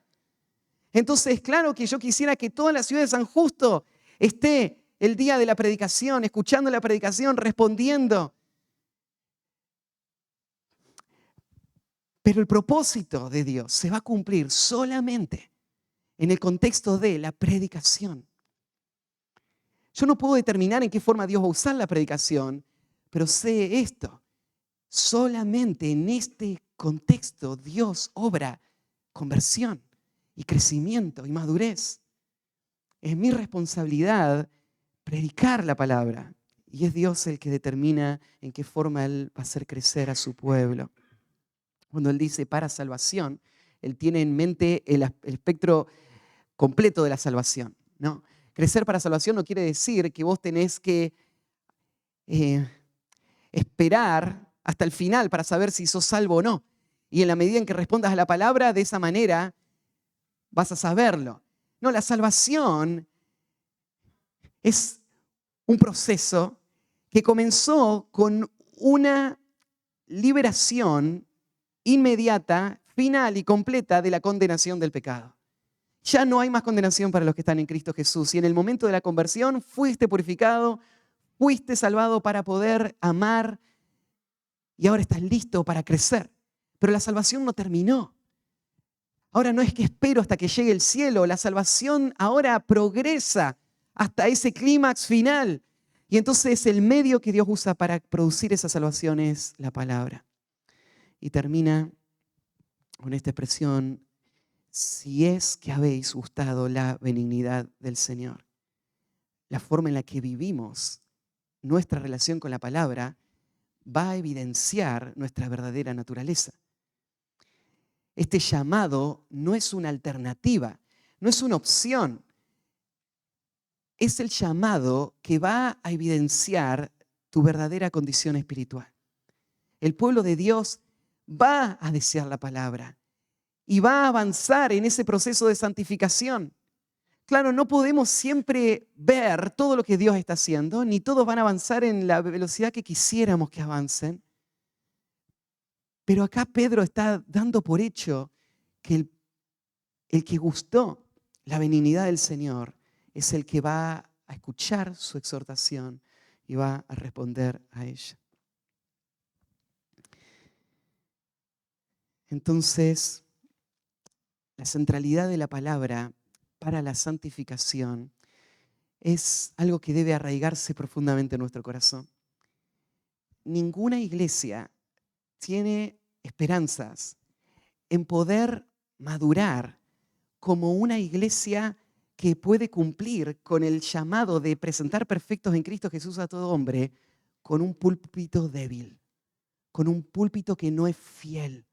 Entonces, claro que yo quisiera que toda la ciudad de San Justo esté el día de la predicación, escuchando la predicación, respondiendo. Pero el propósito de Dios se va a cumplir solamente en el contexto de la predicación. Yo no puedo determinar en qué forma Dios va a usar la predicación, pero sé esto. Solamente en este contexto Dios obra conversión y crecimiento y madurez. Es mi responsabilidad predicar la palabra y es Dios el que determina en qué forma Él va a hacer crecer a su pueblo. Cuando Él dice para salvación, Él tiene en mente el espectro completo de la salvación, ¿no? Crecer para salvación no quiere decir que vos tenés que esperar hasta el final para saber si sos salvo o no. Y en la medida en que respondas a la palabra, de esa manera vas a saberlo. No, la salvación es un proceso que comenzó con una liberación inmediata, final y completa de la condenación del pecado. Ya no hay más condenación para los que están en Cristo Jesús. Y en el momento de la conversión fuiste purificado, fuiste salvado para poder amar y ahora estás listo para crecer. Pero la salvación no terminó. Ahora no es que espero hasta que llegue el cielo. La salvación ahora progresa hasta ese clímax final. Y entonces el medio que Dios usa para producir esa salvación es la palabra. Y termina con esta expresión: si es que habéis gustado la benignidad del Señor. La forma en la que vivimos nuestra relación con la palabra va a evidenciar nuestra verdadera naturaleza. Este llamado no es una alternativa, no es una opción. Es el llamado que va a evidenciar tu verdadera condición espiritual. El pueblo de Dios va a desear la palabra y va a avanzar en ese proceso de santificación. Claro, no podemos siempre ver todo lo que Dios está haciendo, ni todos van a avanzar en la velocidad que quisiéramos que avancen. Pero acá Pedro está dando por hecho que el que gustó la benignidad del Señor es el que va a escuchar su exhortación y va a responder a ella. Entonces, la centralidad de la palabra para la santificación es algo que debe arraigarse profundamente en nuestro corazón. Ninguna iglesia tiene esperanzas en poder madurar como una iglesia que puede cumplir con el llamado de presentar perfectos en Cristo Jesús a todo hombre con un púlpito débil, con un púlpito que no es fiel.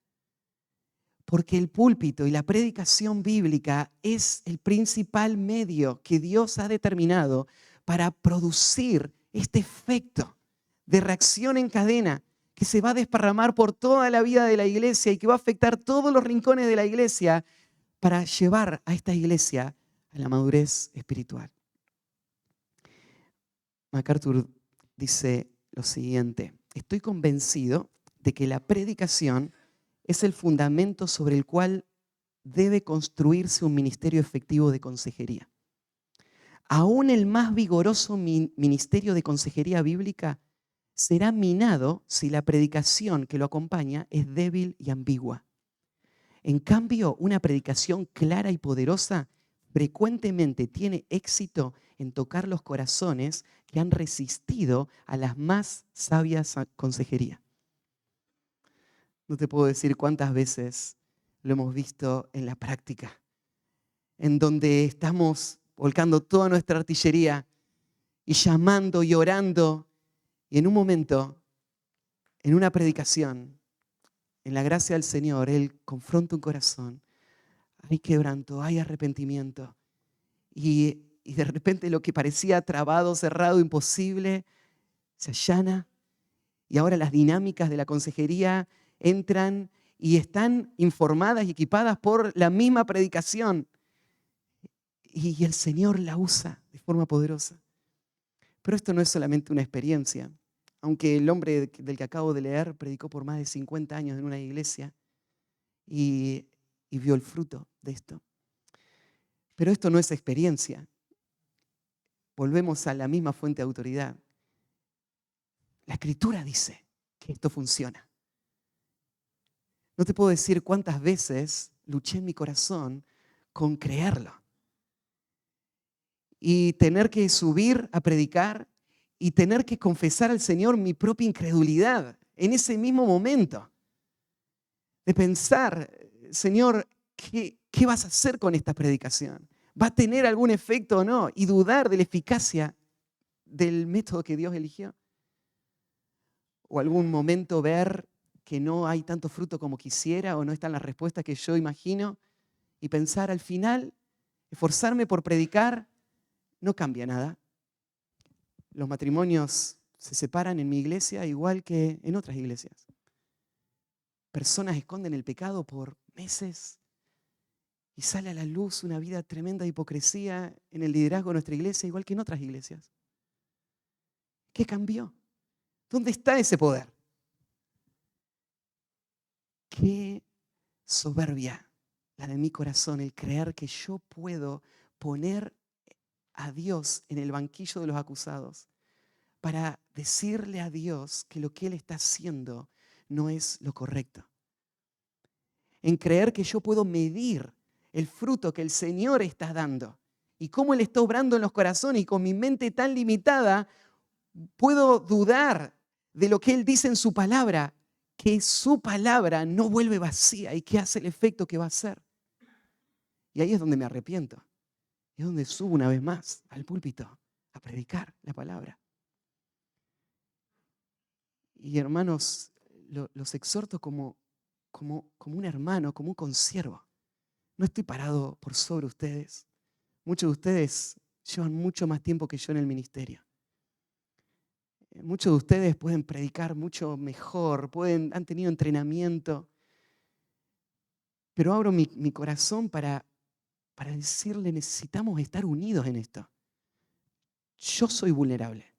Porque el púlpito y la predicación bíblica es el principal medio que Dios ha determinado para producir este efecto de reacción en cadena que se va a desparramar por toda la vida de la iglesia y que va a afectar todos los rincones de la iglesia para llevar a esta iglesia a la madurez espiritual. MacArthur dice lo siguiente: estoy convencido de que la predicación es el fundamento sobre el cual debe construirse un ministerio efectivo de consejería. Aún el más vigoroso ministerio de consejería bíblica será minado si la predicación que lo acompaña es débil y ambigua. En cambio, una predicación clara y poderosa frecuentemente tiene éxito en tocar los corazones que han resistido a las más sabias consejerías. No te puedo decir cuántas veces lo hemos visto en la práctica, en donde estamos volcando toda nuestra artillería y llamando y orando, y en un momento, en una predicación, en la gracia del Señor, Él confronta un corazón, hay quebranto, hay arrepentimiento, y de repente lo que parecía trabado, cerrado, imposible, se allana, y ahora las dinámicas de la consejería entran y están informadas y equipadas por la misma predicación. Y el Señor la usa de forma poderosa. Pero esto no es solamente una experiencia. Aunque el hombre del que acabo de leer predicó por más de 50 años en una iglesia y vio el fruto de esto. Pero esto no es experiencia. Volvemos a la misma fuente de autoridad. La Escritura dice que esto funciona. No te puedo decir cuántas veces luché en mi corazón con creerlo. Y tener que subir a predicar y tener que confesar al Señor mi propia incredulidad en ese mismo momento. De pensar, Señor, ¿qué vas a hacer con esta predicación? ¿Va a tener algún efecto o no? Y dudar de la eficacia del método que Dios eligió. O algún momento ver que no hay tanto fruto como quisiera o no están las respuestas que yo imagino y pensar al final, esforzarme por predicar no cambia nada. Los matrimonios se separan en mi iglesia igual que en otras iglesias. Personas esconden el pecado por meses y sale a la luz una vida tremenda de hipocresía en el liderazgo de nuestra iglesia igual que en otras iglesias. ¿Qué cambió? ¿Dónde está ese poder? Qué soberbia la de mi corazón, el creer que yo puedo poner a Dios en el banquillo de los acusados para decirle a Dios que lo que Él está haciendo no es lo correcto. En creer que yo puedo medir el fruto que el Señor está dando y cómo Él está obrando en los corazones, y con mi mente tan limitada puedo dudar de lo que Él dice en su palabra, que su palabra no vuelve vacía y que hace el efecto que va a hacer. Y ahí es donde me arrepiento. Es donde subo una vez más al púlpito a predicar la palabra. Y hermanos, los exhorto como un hermano, como un consiervo. No estoy parado por sobre ustedes. Muchos de ustedes llevan mucho más tiempo que yo en el ministerio. Muchos de ustedes pueden predicar mucho mejor, han tenido entrenamiento. Pero abro mi corazón para decirle, necesitamos estar unidos en esto. Yo soy vulnerable.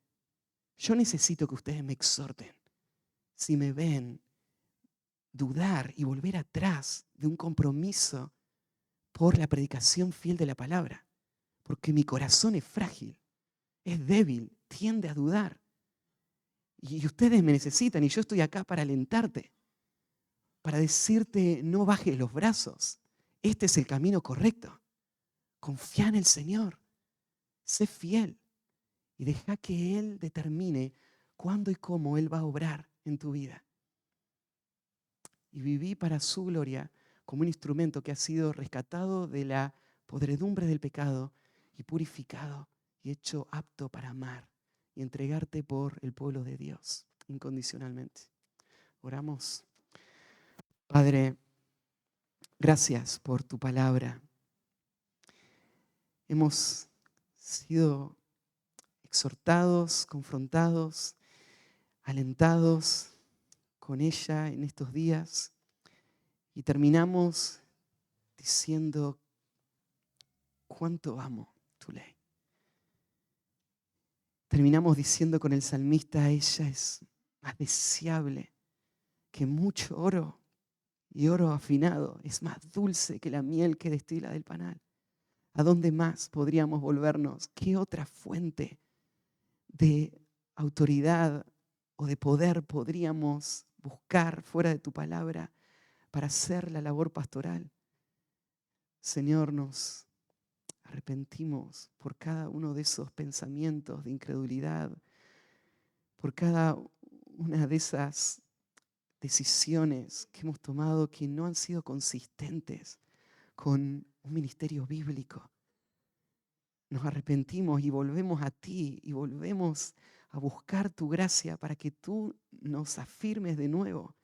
Yo necesito que ustedes me exhorten. Si me ven dudar y volver atrás de un compromiso por la predicación fiel de la palabra. Porque mi corazón es frágil, es débil, tiende a dudar. Y ustedes me necesitan y yo estoy acá para alentarte, para decirte no bajes los brazos. Este es el camino correcto. Confía en el Señor, sé fiel y deja que Él determine cuándo y cómo Él va a obrar en tu vida. Y viví para su gloria como un instrumento que ha sido rescatado de la podredumbre del pecado y purificado y hecho apto para amar y entregarte por el pueblo de Dios incondicionalmente. Oramos. Padre, gracias por tu palabra. Hemos sido exhortados, confrontados, alentados con ella en estos días y terminamos diciendo cuánto amo tu ley. Terminamos diciendo con el salmista, ella es más deseable que mucho oro y oro afinado, es más dulce que la miel que destila del panal. ¿A dónde más podríamos volvernos? ¿Qué otra fuente de autoridad o de poder podríamos buscar fuera de tu palabra para hacer la labor pastoral? Señor, nos arrepentimos por cada uno de esos pensamientos de incredulidad, por cada una de esas decisiones que hemos tomado que no han sido consistentes con un ministerio bíblico. Nos arrepentimos y volvemos a ti y volvemos a buscar tu gracia para que tú nos afirmes de nuevo,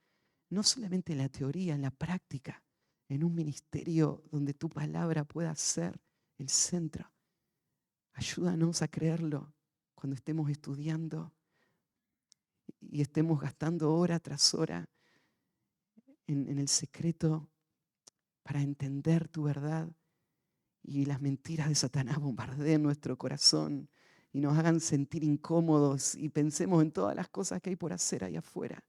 no solamente en la teoría, en la práctica, en un ministerio donde tu palabra pueda ser el centro. Ayúdanos a creerlo cuando estemos estudiando y estemos gastando hora tras hora en el secreto para entender tu verdad y las mentiras de Satanás bombardeen nuestro corazón y nos hagan sentir incómodos y pensemos en todas las cosas que hay por hacer ahí afuera.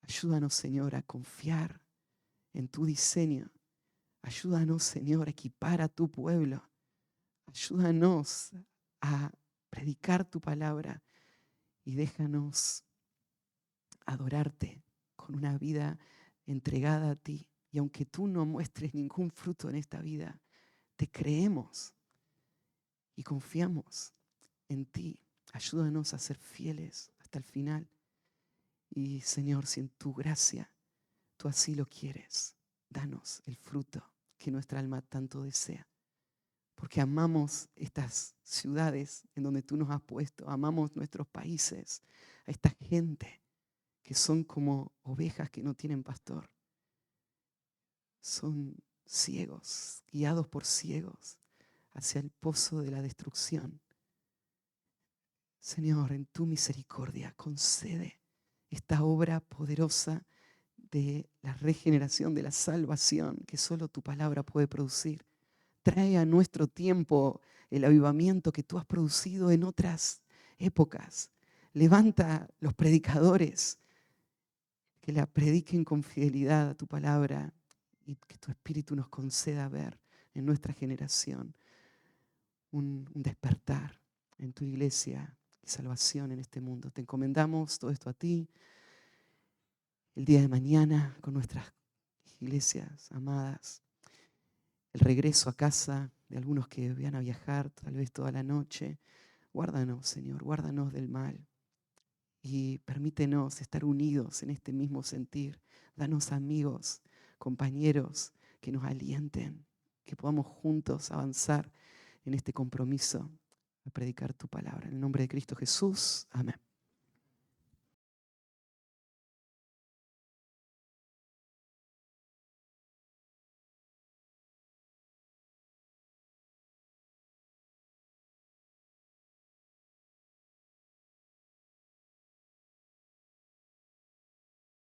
Ayúdanos, Señor, a confiar en tu diseño. Ayúdanos, Señor, a equipar a tu pueblo. Ayúdanos a predicar tu palabra y déjanos adorarte con una vida entregada a ti. Y aunque tú no muestres ningún fruto en esta vida, te creemos y confiamos en ti. Ayúdanos a ser fieles hasta el final. Y Señor, si en tu gracia tú así lo quieres, danos el fruto que nuestra alma tanto desea. Porque amamos estas ciudades en donde tú nos has puesto, amamos nuestros países, a esta gente que son como ovejas que no tienen pastor. Son ciegos, guiados por ciegos hacia el pozo de la destrucción. Señor, en tu misericordia concede esta obra poderosa de la regeneración, de la salvación que solo tu palabra puede producir. Trae a nuestro tiempo el avivamiento que tú has producido en otras épocas. Levanta los predicadores que la prediquen con fidelidad a tu palabra y que tu Espíritu nos conceda ver en nuestra generación un despertar en tu iglesia y salvación en este mundo. Te encomendamos todo esto a ti. El día de mañana con nuestras iglesias amadas, el regreso a casa de algunos que van a viajar tal vez toda la noche. Guárdanos, Señor, guárdanos del mal y permítenos estar unidos en este mismo sentir. Danos amigos, compañeros que nos alienten, que podamos juntos avanzar en este compromiso a predicar tu palabra. En el nombre de Cristo Jesús, amén.